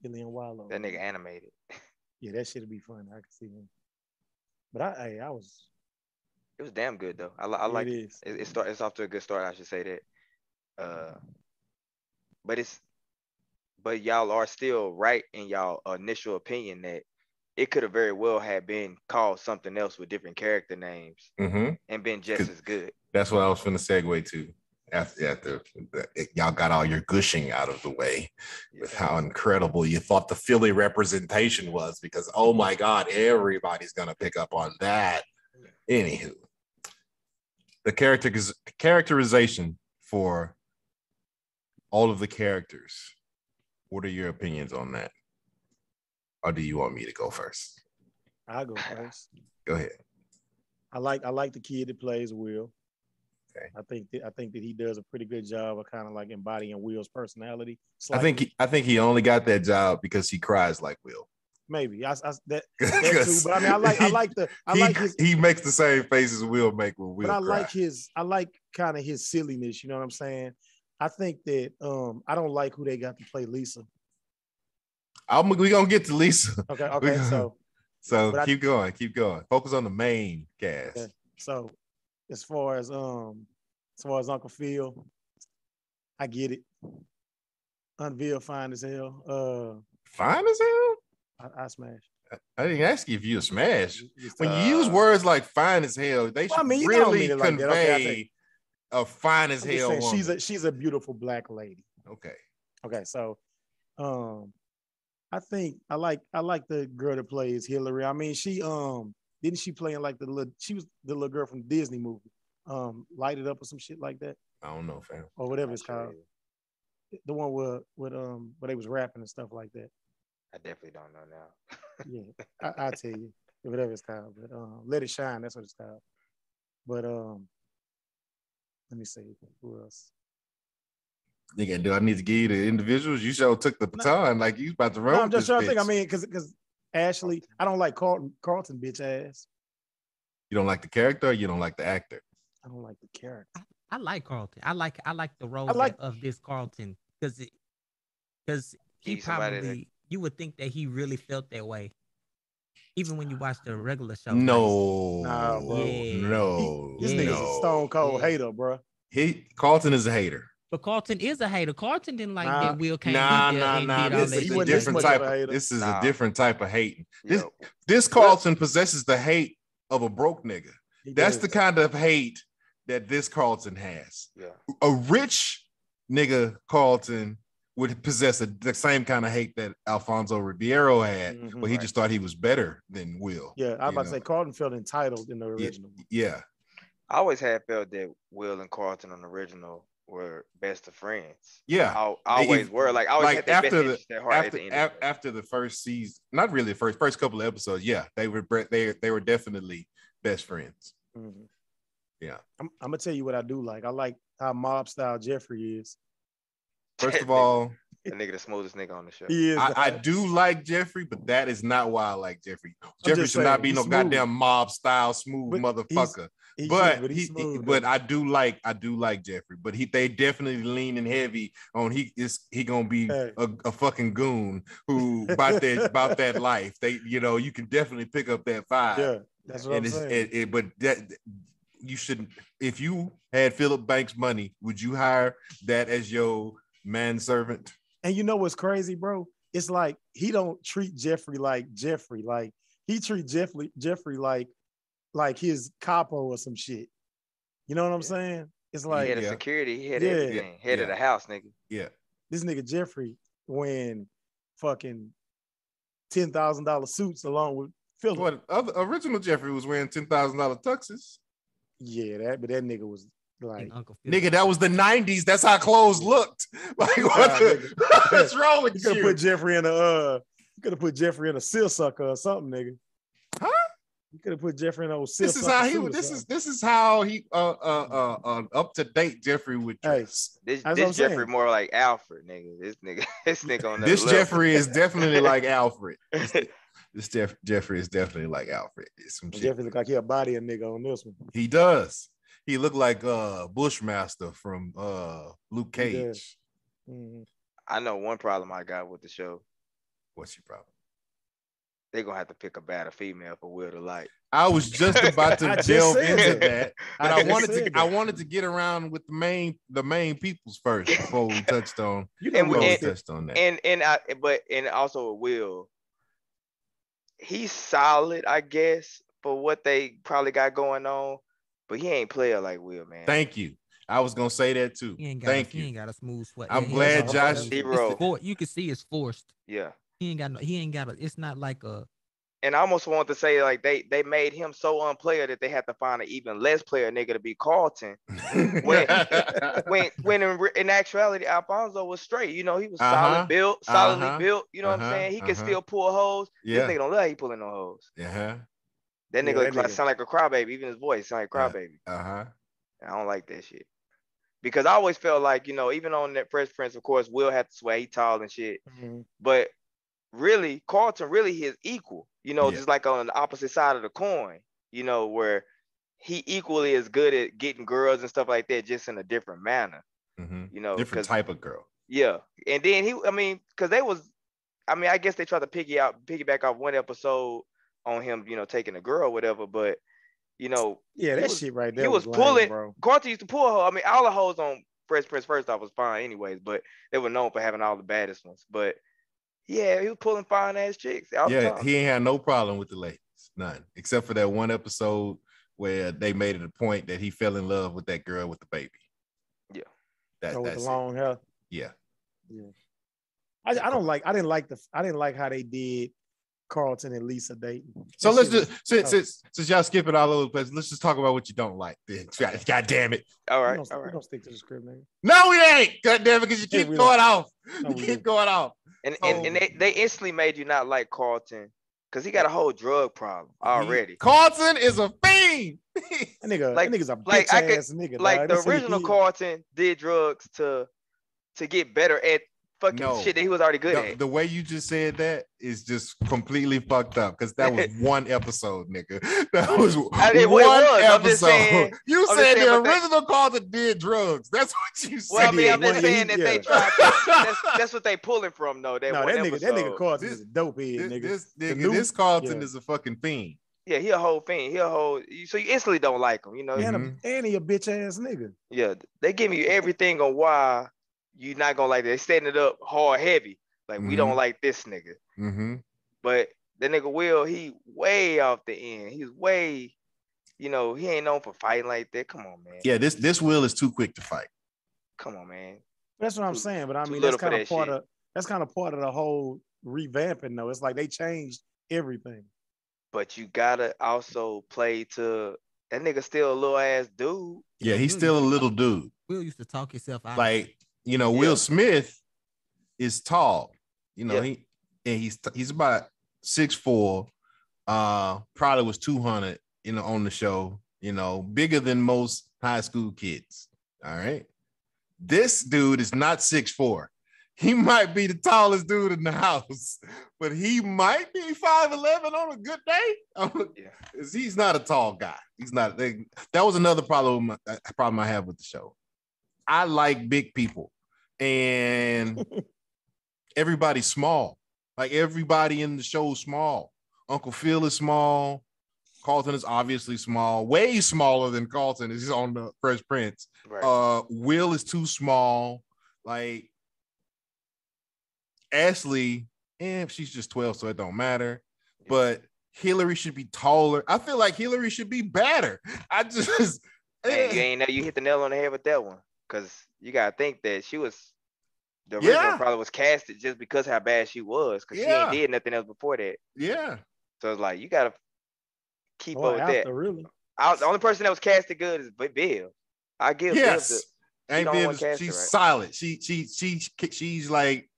Gilly and Wallow. That nigga animated. Yeah, that shit'd be fun. I could see him. But I was It was damn good though. I like It is. It's off to a good start. I should say that. But y'all are still right in y'all initial opinion that it could have very well have been called something else with different character names and been just as good. That's what I was going to segue to. After y'all got all your gushing out of the way with how incredible you thought the Philly representation was, because oh my God, everybody's gonna pick up on that. Anywho, the characterization for all of the characters. What are your opinions on that? Or do you want me to go first? I'll go first. Go ahead. I like the kid that plays Will. Okay. I think that he does a pretty good job of kind of like embodying Will's personality. I think he only got that job because he cries like Will. Maybe that too. But I mean, he makes the same faces Will make when Will. But I like kind of his silliness. You know what I'm saying? I think that I don't like who they got to play Lisa. We're gonna get to Lisa. Okay. So keep going. Focus on the main cast. Okay. So as far as Uncle Phil, I get it. Aunt Phil fine as hell. Fine as hell? I smashed. I didn't ask you if you smashed. When you use words like fine as hell, they should really convey a fine as hell woman. She's a beautiful black lady. Okay. So I think I like the girl that plays Hillary. I mean, she didn't she play in like she was the little girl from the Disney movie, Light It Up or some shit like that. I don't know, fam. Or whatever it's called. The one where they was rapping and stuff like that. I definitely don't know now. Yeah, I'll tell you. Whatever it's called. But Let It Shine, that's what it's called. But let me see. Who else? Nigga, do I need to give you the individuals? You sure took the baton like you about to run. No, I'm just trying to think. I mean, because Ashley, I don't like Carlton bitch ass. You don't like the character, or you don't like the actor? I don't like the character. I like Carlton. I like the role of this Carlton because he probably you would think that he really felt that way, even when you watch the regular show. No, this nigga's a stone cold hater, bro. Carlton is a hater. But Carlton is a hater. Carlton didn't like that Will came Nah. This is a different type of hating. This Carlton possesses the hate of a broke nigga. That's the kind of hate that this Carlton has. Yeah. A rich nigga Carlton would possess the same kind of hate that Alfonso Ribeiro had, but he just thought he was better than Will. Yeah, I was about to say Carlton felt entitled in the original. Yeah. I always had felt that Will and Carlton on the original were best of friends. Yeah, I always were. Like I always had after the first season, not really the first couple of episodes. Yeah, they were definitely best friends. Mm-hmm. Yeah, I'm gonna tell you what I do like. I like how mob style Jeffrey is. First of all, the nigga the smoothest nigga on the show. He is. I do like Jeffrey, but that is not why I like Jeffrey. Jeffrey should not be no goddamn mob style smooth motherfucker. But I do like Jeffrey. But they definitely leaning heavy on he gonna be a fucking goon who about that life. You can definitely pick up that vibe. Yeah, that's what I'm saying. But that you shouldn't. If you had Philip Banks' money, would you hire that as your manservant? And you know what's crazy, bro? It's like he don't treat Jeffrey like Jeffrey. Like he treat Jeffrey like his capo or some shit. You know what I'm saying? It's like he had a security, he had everything. Head of the house, nigga. Yeah. This nigga Jeffrey wearing fucking $10,000 suits along with Philip. What original Jeffrey was wearing $10,000 tuxes. Yeah, but that nigga was like, nigga, that was the 90s. That's how clothes looked. Like, what's wrong with you? You could have put Jeffrey in a seal sucker or something, nigga. Huh? You could have put Jeffrey in a seal This sucker. This is how he up to date Jeffrey would dress. This Jeffrey more like Alfred, nigga. This nigga on this level. Jeffrey is definitely like Alfred. This Jeffrey is definitely like Alfred. Jeffrey look like he'll body a nigga on this one. He does. He looked like Bushmaster from Luke Cage. Mm-hmm. I know one problem I got with the show. What's your problem? they're gonna have to pick a better female for Will to like. I was just about to delve into that, but I wanted to get around with the main peoples first before we touched on. Touched on that. And also Will, he's solid, I guess, for what they probably got going on, but he ain't player like Will, man. Thank you. I was gonna say that too. He ain't got a smooth sweat. I'm glad Josh. Zero. You can see it's forced. Yeah. He ain't got a. It's not like a. And I almost want to say like they made him so unplayer that they had to find an even less player nigga to be Carlton. when in actuality Alfonso was straight. You know, he was solidly built. You know what I'm saying? He can still pull hoes. This nigga don't look like he pulling no hoes. That nigga sound like a crybaby. Even his voice sound like crybaby. I don't like that shit. Because I always felt like, you know, even on that Fresh Prince, of course, Will had to swear he tall and shit. But really, Carlton really his equal, you know, just like on the opposite side of the coin, you know, where he equally is good at getting girls and stuff like that, just in a different manner, you know, different type of girl. Yeah. And then I guess they tried to piggyback off one episode on him, you know, taking a girl or whatever, but you know, shit right there. He was pulling, bro. Carlton used to pull her. I mean, all the hoes on Fresh Prince first off was fine anyways, but they were known for having all the baddest ones. But yeah, he was pulling fine ass chicks. He ain't had no problem with the ladies, none, except for that one episode where they made it a point that he fell in love with that girl with the baby. Yeah, with the long hair. Yeah. I didn't like how they did Carlton and Lisa dating. So let's just since y'all skipping all over the place, let's just talk about what you don't like. Then. God damn it! All right, we don't stick to the script, man. No, we ain't. God damn it, because you keep going off. You keep going off. And they instantly made you not like Carlton because he got a whole drug problem already. Carlton is a fiend. that nigga's a bitch ass nigga. Like the original Carlton did drugs to get better at fucking shit that he was already good at. The way you just said that is just completely fucked up because that was one episode, nigga. That was one episode. You said the original Carlton did drugs. That's what you said. Well, I mean, I'm just saying that they tried to, that's what they pulling from, though. That nigga Carlton is a dope head, nigga. This Carlton is a fucking fiend. Yeah, he a whole fiend. So you instantly don't like him, you know? And he a bitch ass nigga. Yeah, they give you everything on why you're not gonna like that. They setting it up hard heavy. Like we don't like this nigga. But the nigga Will, he way off the end. He's way, you know, he ain't known for fighting like that. Come on, man. Yeah, this Will is too quick to fight. Come on, man. That's what I'm saying. But I mean, that's kind of part of the whole revamping, though. It's like they changed everything. But you gotta also play to that nigga still a little ass dude. Yeah, he's still a little dude. Will used to talk himself out. Like, you know, Will Smith is tall. You know, he's about 6'4", probably was 200, you know, on the show, you know, bigger than most high school kids. All right. This dude is not 6'4". He might be the tallest dude in the house, but he might be 5'11" on a good day. He's not a tall guy. He's not. That was another problem I have with the show. I like big people, and everybody's small. Like everybody in the show is small. Uncle Phil is small. Carlton is obviously small, way smaller than Carlton is on the Fresh Prince. Right. Will is too small. Like Ashley, she's just 12, so it don't matter. But Hillary should be taller. I feel like Hillary should be better. You ain't know you hit the nail on the head with that one. Because you gotta think that she was the original probably was casted just because how bad she was. Because she ain't did nothing else before that. Yeah. So it's like you gotta keep up with that. Really? The only person that was casted good is Bill. I give Bill she's solid. She's like,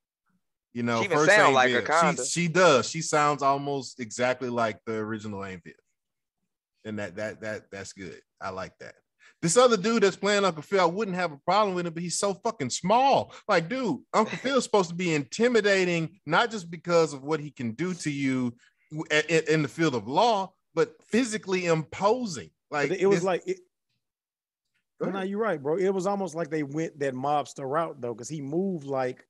you know, she even sound like her kinda. She does. She sounds almost exactly like the original Aunt Viv. And that's good. I like that. This other dude that's playing Uncle Phil, I wouldn't have a problem with him, but he's so fucking small. Like, dude, Uncle Phil's supposed to be intimidating, not just because of what he can do to you in the field of law, but physically imposing. Like it was like it. Well, no, you're right, bro. It was almost like they went that mobster route though, because he moved like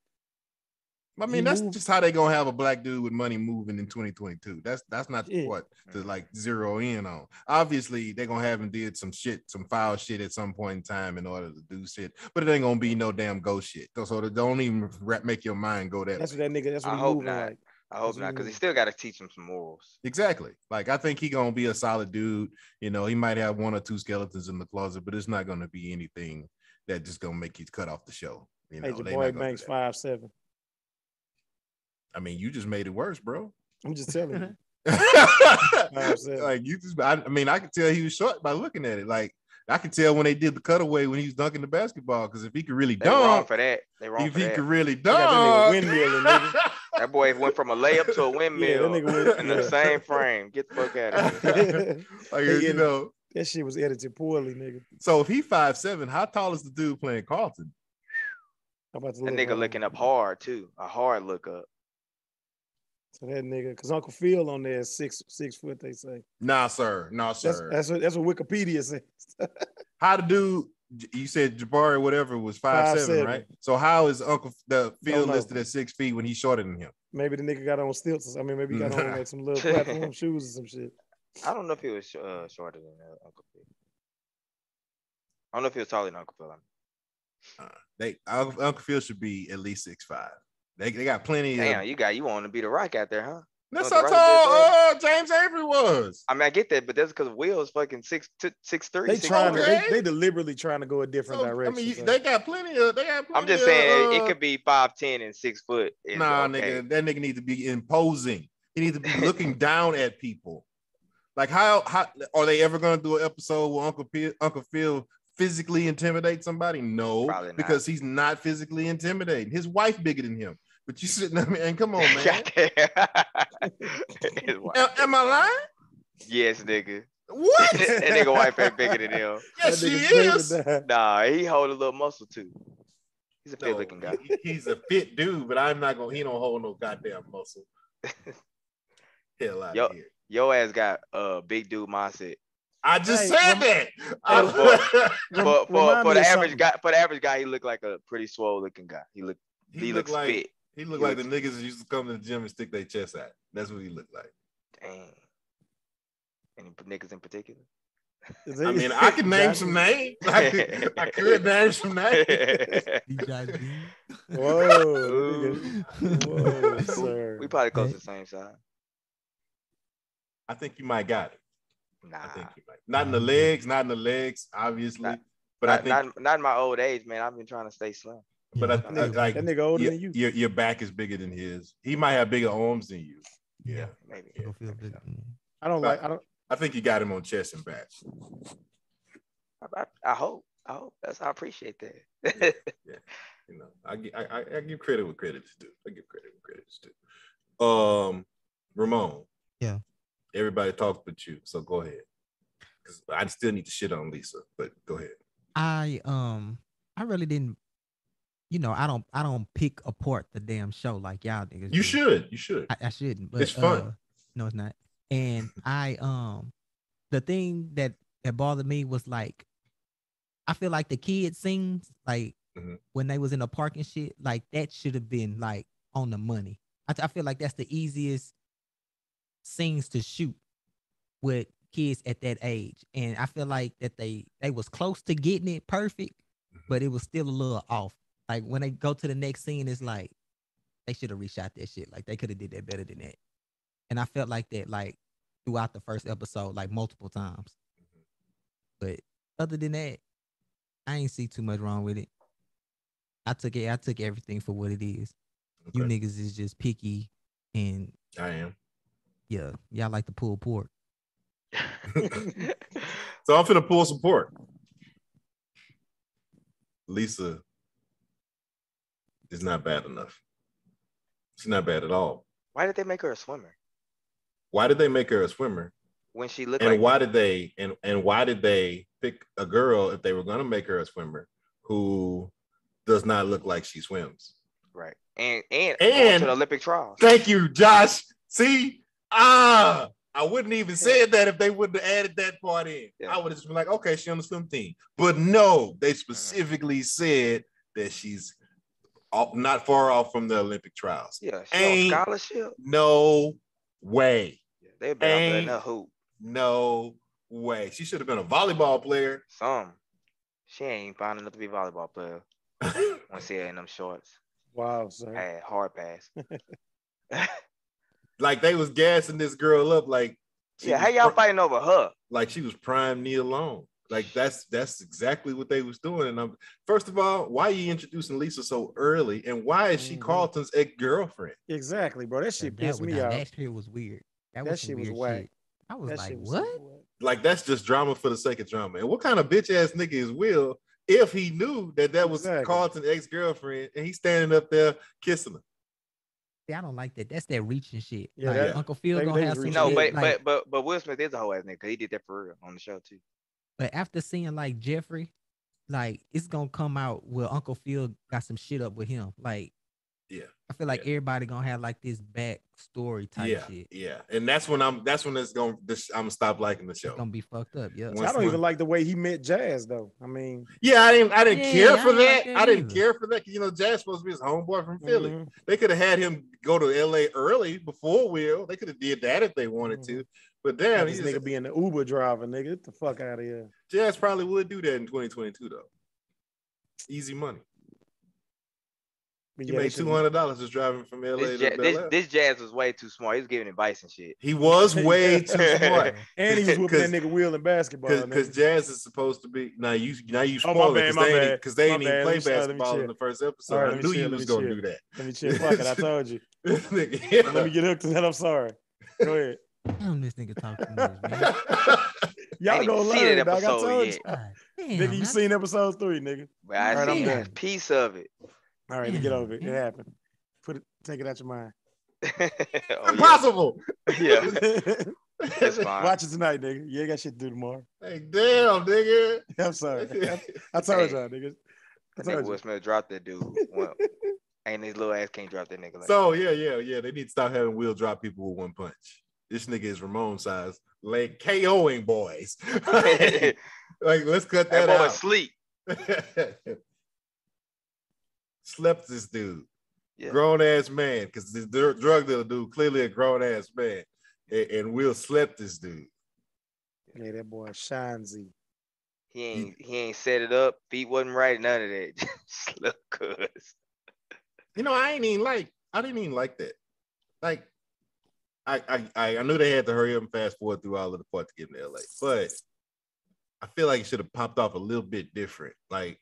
I mean, that's just how they gonna have a black dude with money moving in 2022. That's not what to like zero in on. Obviously, they're gonna have him did some foul shit at some point in time in order to do shit, but it ain't gonna be no damn ghost shit. So don't even make your mind go that. That's what that nigga. That's what I hope not. Like. I hope not, because he still got to teach him some morals. Exactly. Like, I think he gonna be a solid dude. You know, he might have 1 or 2 skeletons in the closet, but it's not gonna be anything that just gonna make you cut off the show. You know, hey, your boy Banks 5'7". I mean, you just made it worse, bro. I'm just telling you. Like you just, I mean, I could tell he was short by looking at it. Like I could tell when they did the cutaway when he was dunking the basketball, because if he could really dunk, wrong for that. They wrong if for he that. could really dunk, that boy went from a layup to a windmill in the same frame. Get the fuck out of here. Like, you know, that shit was edited poorly, nigga. So if he 5'7", how tall is the dude playing Carlton? That nigga looking up hard too, a hard look up. So that nigga, because Uncle Phil on there is 6 foot, they say. Nah, sir. That's what Wikipedia says. How the dude, you said Jabari whatever was 5'7", right? So how is Uncle Phil listed at 6 feet when he's shorter than him? Maybe the nigga got on stilts. I mean, maybe he got on like some little platform shoes or some shit. I don't know if he was shorter than Uncle Phil. I don't know if he was taller than Uncle Phil. Uncle Phil should be at least 6'5". They got plenty. Damn, you want to be the Rock out there, huh? That's how tall James Avery was. I mean, I get that, but that's because Will's fucking 6'3". They deliberately trying to go a different direction. I mean, they got plenty of. I'm just saying it could be 5'10" and 6 foot. Nah, nigga, that nigga need to be imposing. He needs to be looking down at people. Like how are they ever gonna do an episode where Uncle Phil physically intimidate somebody? No, because he's not physically intimidating. His wife bigger than him. But you sitting there, man, come on, man. Am I lying? Yes, nigga. What? That nigga wife ain't bigger than him. Yes, she is. Nah, he hold a little muscle too. He's a fit looking guy. He's a fit dude, but I'm not gonna. He don't hold no goddamn muscle. Hell out of here. Your ass got big dude mindset. I just said that. For the average guy, he looked like a pretty swole looking guy. He looks like, fit. He looked like the niggas that used to come to the gym and stick their chest out. That's what he looked like. Dang. Any niggas in particular? I mean, I could name some names. I could name some names. Whoa, sir. We probably close to the same side. I think you might got it. Nah. I think you might. Not in the legs, obviously. But I think not in my old age, man. I've been trying to stay slim. But I think like that nigga older than you. Your back is bigger than his. He might have bigger arms than you. Yeah, maybe. I think you got him on chest and back. I hope. I appreciate that. Yeah. You know, I give credit where credit's due. Ramon. Yeah. Everybody talks but you, so go ahead. Because I still need to shit on Lisa, but go ahead. I really didn't. You know, I don't pick apart the damn show like y'all niggas. You should. I shouldn't. But it's fun. No, it's not. And the thing that bothered me was like, I feel like the kid scenes, like when they was in the park and shit, like that should have been like on the money. I feel like that's the easiest scenes to shoot with kids at that age, and I feel like that they was close to getting it perfect, but it was still a little off. Like when they go to the next scene, it's like they should have reshot that shit. Like they could have did that better than that. And I felt like that like throughout the first episode, like multiple times. But other than that, I ain't see too much wrong with it. I took everything for what it is. Okay. You niggas is just picky, and I am. Yeah, y'all like to pull pork. So I'm finna pull some pork. Lisa is not bad enough. She's not bad at all. Why did they make her a swimmer? When she looked and why did they pick a girl if they were gonna make her a swimmer who does not look like she swims? Right. And to the Olympic trials. Thank you, Josh. See? I wouldn't even said that if they wouldn't have added that part in. Yeah. I would have just been like, okay, she's on the swim team. But no, they specifically said that she's not far off from the Olympic trials. Yeah, she on scholarship. No way. They've been out there in a hoop. No way. She should have been a volleyball player. She ain't fine enough to be a volleyball player. Want to see her in them shorts. Wow, sir. Hard pass. Like they was gassing this girl up. Like, how y'all fighting over her? Like she was prime knee alone. Like that's exactly what they was doing. And first of all, why are you introducing Lisa so early? And why is she Carlton's ex-girlfriend? Exactly, bro. That shit pissed me off. That shit was weird. That shit was whack. Shit. I was like, what? Like that's just drama for the sake of drama. And what kind of bitch ass nigga is Will if he knew that was Carlton's ex-girlfriend and he's standing up there kissing her? I don't like that. That's that reaching shit. Yeah, like, Uncle Phil gonna have some. No, but Will Smith is a whole ass nigga because he did that for real on the show too. But after seeing like Jeffrey, like it's gonna come out where Uncle Phil got some shit up with him. Like, I feel like everybody gonna have like this back story type shit. Yeah, and that's when I'm gonna stop liking the show. It's gonna be fucked up. Yeah, I don't even like the way he met Jazz though. I mean, I didn't care for that. I didn't care for that because Jazz supposed to be his homeboy from Philly. They could have had him go to LA early before Will. They could have did that if they wanted to. But damn, this nigga being the Uber driver, nigga. Get the fuck out of here. Jazz probably would do that in 2022 though. Easy money. He made $200 just driving from LA to LA. This Jazz was way too smart. He was giving advice and shit. He was way too smart. And he was whooping that nigga Will in basketball. Because Jazz is supposed to be now you spoil it because they didn't even play basketball in the first episode. Right, I knew you was gonna do that. Let me chill. Fuck it, I told you. Let me get hooked to that. I'm sorry. Go ahead. Damn, this nigga talk too much, man. Y'all gonna learn, dog. I told you. Damn, nigga, you seen episode 3, nigga. Well, I seen a piece of it. All right, get over it. It happened. Take it out your mind. Impossible. Yeah. It's fine. Watch it tonight, nigga. You ain't got shit to do tomorrow. Hey, damn, nigga. I'm sorry. I told y'all, nigga. Will Smith dropped that dude. Well, ain't his little ass can't drop that nigga. Like so yeah. They need to stop having Will drop people with one punch. This nigga is Ramon size, like KOing boys. like, let's cut that out. Sleep. Slept this dude, grown ass man, because this drug dealer dude clearly a grown ass man, and Will slept this dude. Yeah, that boy Shanzy. He ain't set it up. Feet wasn't right. None of that. Just look good. I didn't even like that. Like, I knew they had to hurry up and fast forward through all of the parts to get into LA, but I feel like it should have popped off a little bit different. Like,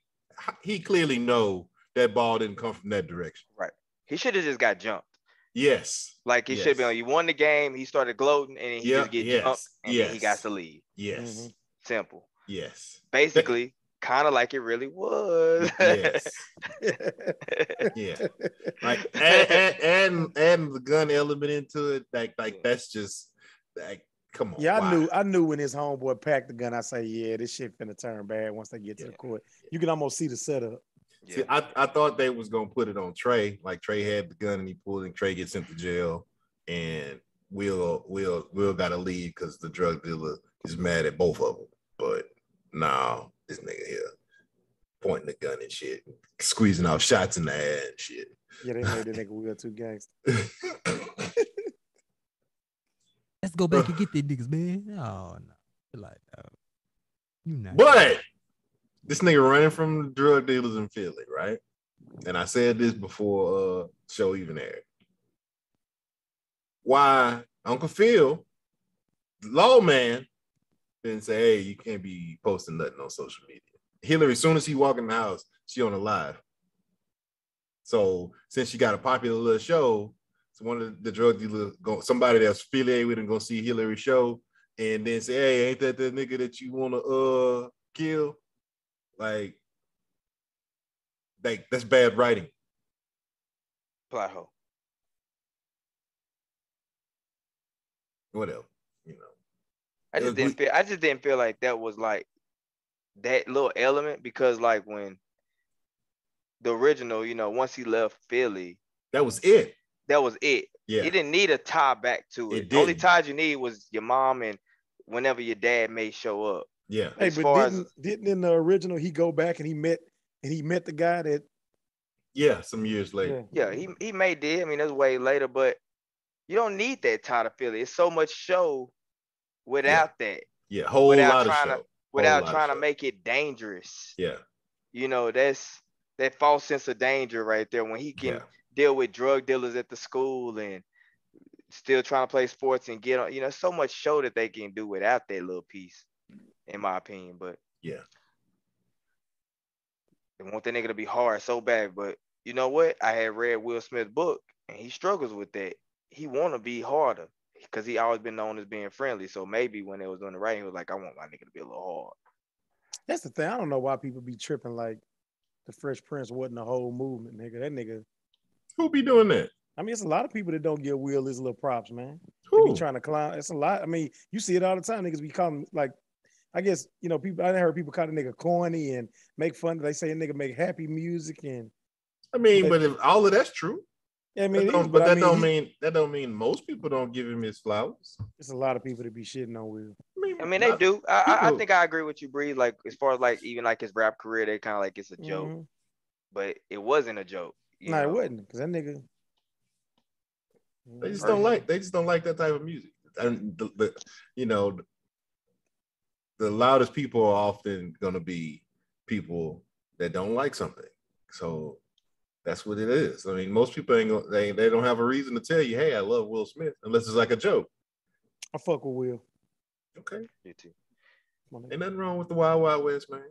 he clearly know that ball didn't come from that direction. Right. He should have just got jumped. Yes. Like he should be on. You won the game. He started gloating, and then he just get jumped, and then he got to leave. Yes. Mm-hmm. Simple. Yes. Basically, kind of like it really was. Yes. Yeah. Like and the gun element into it. Like that's just like, come on. Yeah, I knew when his homeboy packed the gun. I say, yeah, this shit finna turn bad once they get to the court. You can almost see the setup. See, I thought they was gonna put it on Trey. Like Trey had the gun and he pulled, and Trey gets sent to jail, and Will got to leave because the drug dealer is mad at both of them. But no, this nigga here pointing the gun and shit, squeezing out shots in the air and shit. Yeah, they made the nigga Will too gangster. Let's go back and get these niggas, man. Oh no, like But this nigga running from the drug dealers in Philly, right? And I said this before show even aired. Why Uncle Phil, the lawman, didn't say, hey, you can't be posting nothing on social media. Hillary, as soon as she walk in the house, she on a live. So since she got a popular little show, so one of the drug dealers, somebody that's affiliated with him, gonna see Hillary's show and then say, hey, ain't that the nigga that you wanna kill? Like that's bad writing. Plot hole. Whatever, I just didn't feel like that was like that little element, because like when the original, once he left Philly, that was it. Yeah. You didn't need a tie back to it. The only ties you need was your mom and whenever your dad may show up. Yeah. Hey, but didn't in the original he go back and he met the guy that Yeah, some years later. Yeah, he may did. I mean, that's way later, but you don't need that title filler. It's so much show without that. Yeah, whole without lot of trying show. to without trying to make it dangerous. Yeah. You know, that's that false sense of danger right there when he can deal with drug dealers at the school and still trying to play sports and get on, you know, so much show that they can do without that little piece, in my opinion. But yeah, they want that nigga to be hard so bad. But you know what? I had read Will Smith's book and he struggles with that. He want to be harder because he always been known as being friendly. So maybe when they was doing the writing, he was like, I want my nigga to be a little hard. That's the thing. I don't know why people be tripping like the Fresh Prince wasn't a whole movement, nigga. That nigga. Who be doing that? I mean, it's a lot of people that don't give Will his little props, man. Who? They be trying to clown. It's a lot. I mean, you see it all the time. Niggas be calling, like, I guess, you know, people, I heard people call the nigga corny and make fun. They say a nigga make happy music. And I mean, but if all of that's true, I mean, that don't mean most people don't give him his flowers. There's a lot of people that be shitting on Will. I mean, they do. I think I agree with you, Bree. Like, as far as like even like his rap career, they kind of like it's a joke, but it wasn't a joke. No, it wasn't, because that nigga. They just don't like. They just don't like that type of music. And you know, the loudest people are often going to be people that don't like something. So that's what it is. I mean, most people ain't gonna, they don't have a reason to tell you, "Hey, I love Will Smith," unless it's like a joke. I fuck with Will. Okay. You too. Ain't nothing wrong with the Wild Wild West, man.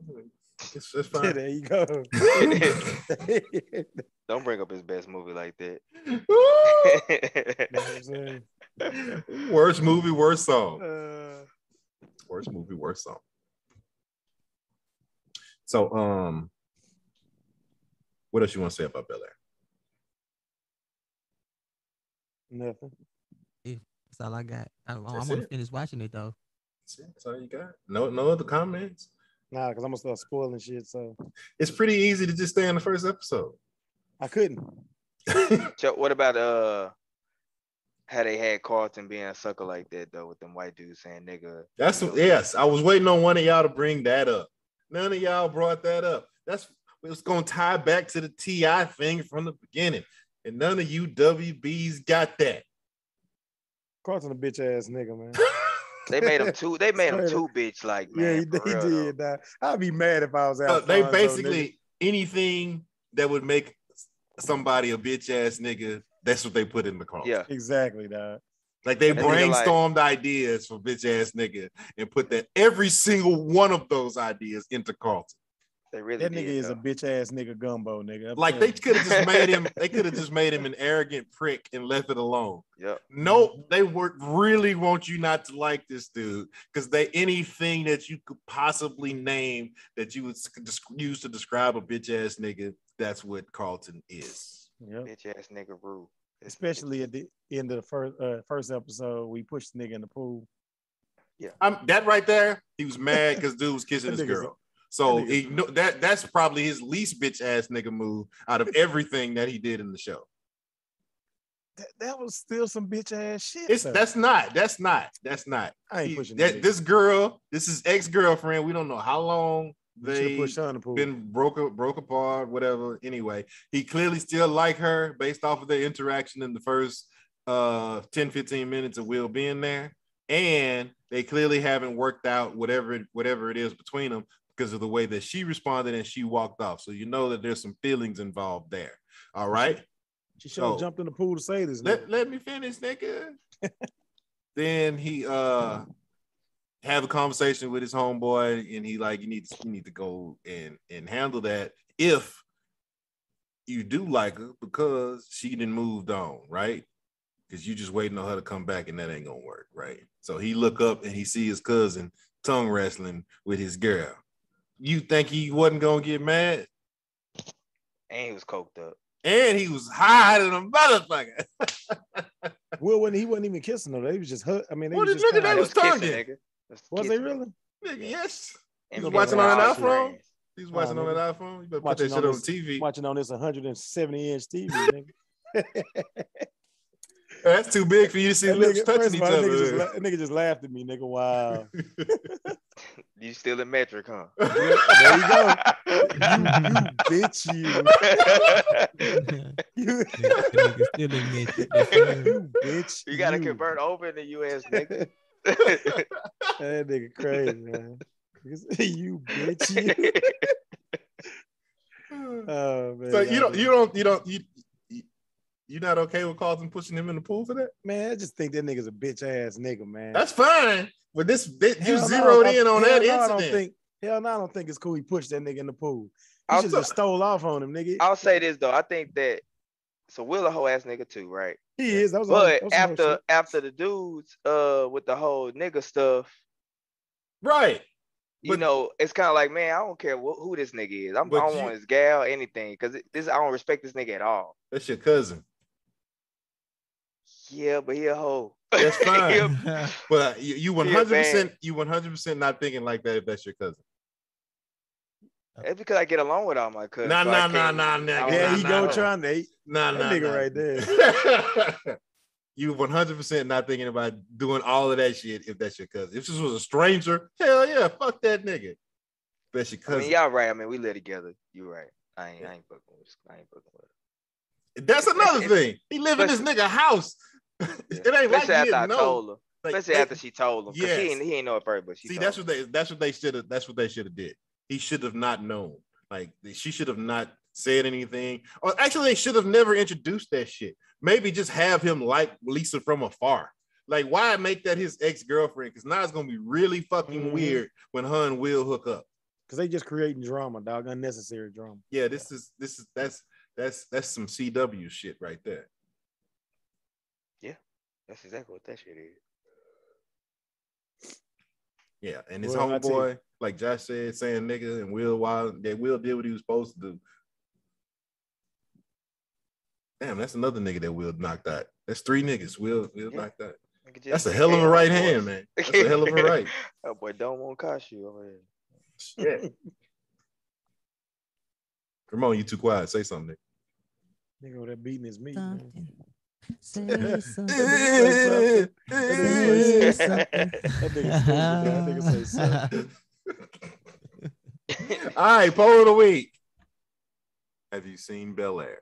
It's fine. Yeah, there you go. Don't bring up his best movie like that. Worst movie, worst song. Worst movie, worst song. So, what else you want to say about Bel Air? Nothing. That's all I got. I want to finish watching it though. That's all you got. No other comments. Nah, because I'm gonna start spoiling shit. So it's pretty easy to just stay in the first episode. I couldn't. So what about how they had Carlton being a sucker like that though, with them white dudes saying nigga? Yes. I was waiting on one of y'all to bring that up. None of y'all brought that up. It was gonna tie back to the T.I. thing from the beginning, and none of you WBs got that. Carlton a bitch ass nigga, man. They made him too bitch like, man. Yeah, he did. I'd be mad if I was out. They basically anything that would make somebody a bitch ass nigga, that's what they put in the Carlton. Yeah, exactly, dog. Like they brainstormed ideas for bitch ass nigga and put that every single one of those ideas into Carlton. That nigga is a bitch ass nigga gumbo, nigga. Like they could have just made him. They could have just made him an arrogant prick and left it alone. Yep. Nope. They really want you not to like this dude because anything that you could possibly name that you would use to describe a bitch ass nigga, that's what Carlton is. Yep. Bitch ass nigga rule. Especially at the end of the first episode, we pushed the nigga in the pool. Yeah. That right there, he was mad because dude was kissing his girl. So that's probably his least bitch ass nigga move out of everything that he did in the show. That was still some bitch ass shit. That's not. I ain't pushing this girl. This is ex-girlfriend. We don't know how long they been broke apart, whatever. Anyway, he clearly still like her based off of their interaction in the first 10-15 minutes of Will being there, and they clearly haven't worked out whatever it is between them, because of the way that she responded and she walked off. So you know that there's some feelings involved there. All right. She should have jumped in the pool to say this. Let me finish, nigga. Then he have a conversation with his homeboy, and he like, you need to go and handle that if you do like her, because she didn't moved on, right? Because you just waiting on her to come back, and that ain't gonna work, right? So he look up and he see his cousin tongue wrestling with his girl. You think he wasn't gonna get mad? And he was coked up. And he was high than a motherfucker. Well, he wasn't even kissing her. They was just hurt. I mean, they was tonguing. Was they really? Nigga, yes. He was watching on an iPhone. He was watching on an iPhone. You better put that shit on TV. Watching on this 170-inch TV, nigga. That's too big for you to see lips touching each other. That nigga just laughed at me, nigga. Wow. You still in metric, huh? There you go. You bitch, you. You, Nigga still in metric. you bitch. You gotta convert over in the US, nigga. That nigga crazy, man. You bitch, you. Oh man. So you're not okay with Carlton pushing him in the pool for that? Man, I just think that nigga's a bitch ass nigga, man. That's fine. But you zeroed in on that incident. I don't think it's cool he pushed that nigga in the pool. He should have just stole off on him, nigga. I'll say this though. I think that Will a hoe ass nigga too, right? He is. But after the dudes with the whole nigga stuff, right? You know, it's kind of like, man, I don't care who this nigga is. I don't want his gal, anything, because I don't respect this nigga at all. That's your cousin. Yeah, but he a hoe. That's fine. But you 100% not thinking like that if that's your cousin. It's because I get along with all my cousins. Nah. Yeah, he go trying to. That nigga right there. You 100% not thinking about doing all of that shit if that's your cousin. If this was a stranger, hell yeah, fuck that nigga. That's your cousin. I mean, y'all right. I mean, we live together. You right. I ain't fucking with it. That's another thing. He live in this nigga house. It ain't like he didn't know. Especially after she told him. Yes. He ain't know at first, but she that's what they should have did. He should have not known. Like, she should have not said anything. Or actually, they should have never introduced that shit. Maybe just have him like Lisa from afar. Like, why make that his ex-girlfriend? Because now it's gonna be really fucking weird when her and Will hook up. Because they just creating drama, dog. Unnecessary drama. Yeah, that's some CW shit right there. Yeah, that's exactly what that shit is. Yeah, and his homeboy, like Josh said, saying nigga, and Will did what he was supposed to do. Damn, that's another nigga that Will knocked out. That's 3 niggas. Will knocked out. That's a hell of a right hand, man. That's a hell of a right. That boy don't want to cost you over here. Yeah. Come on, you too quiet. Say something, nigga. Nigga, that beating is me, man. Say something. Say something. That nigga say something. All right, poll of the week. Have you seen Bel Air?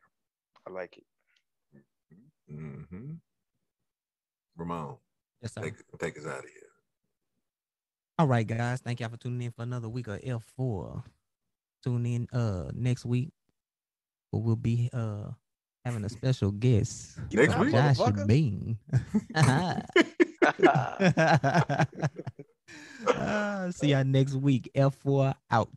I like it. Mm-hmm. Ramon, yes, sir. Take us out of here. All right, guys. Thank y'all for tuning in for another week of F4. Tune in next week. We'll be having a special guest. Next week? Josh Bean. See y'all next week. F4 out.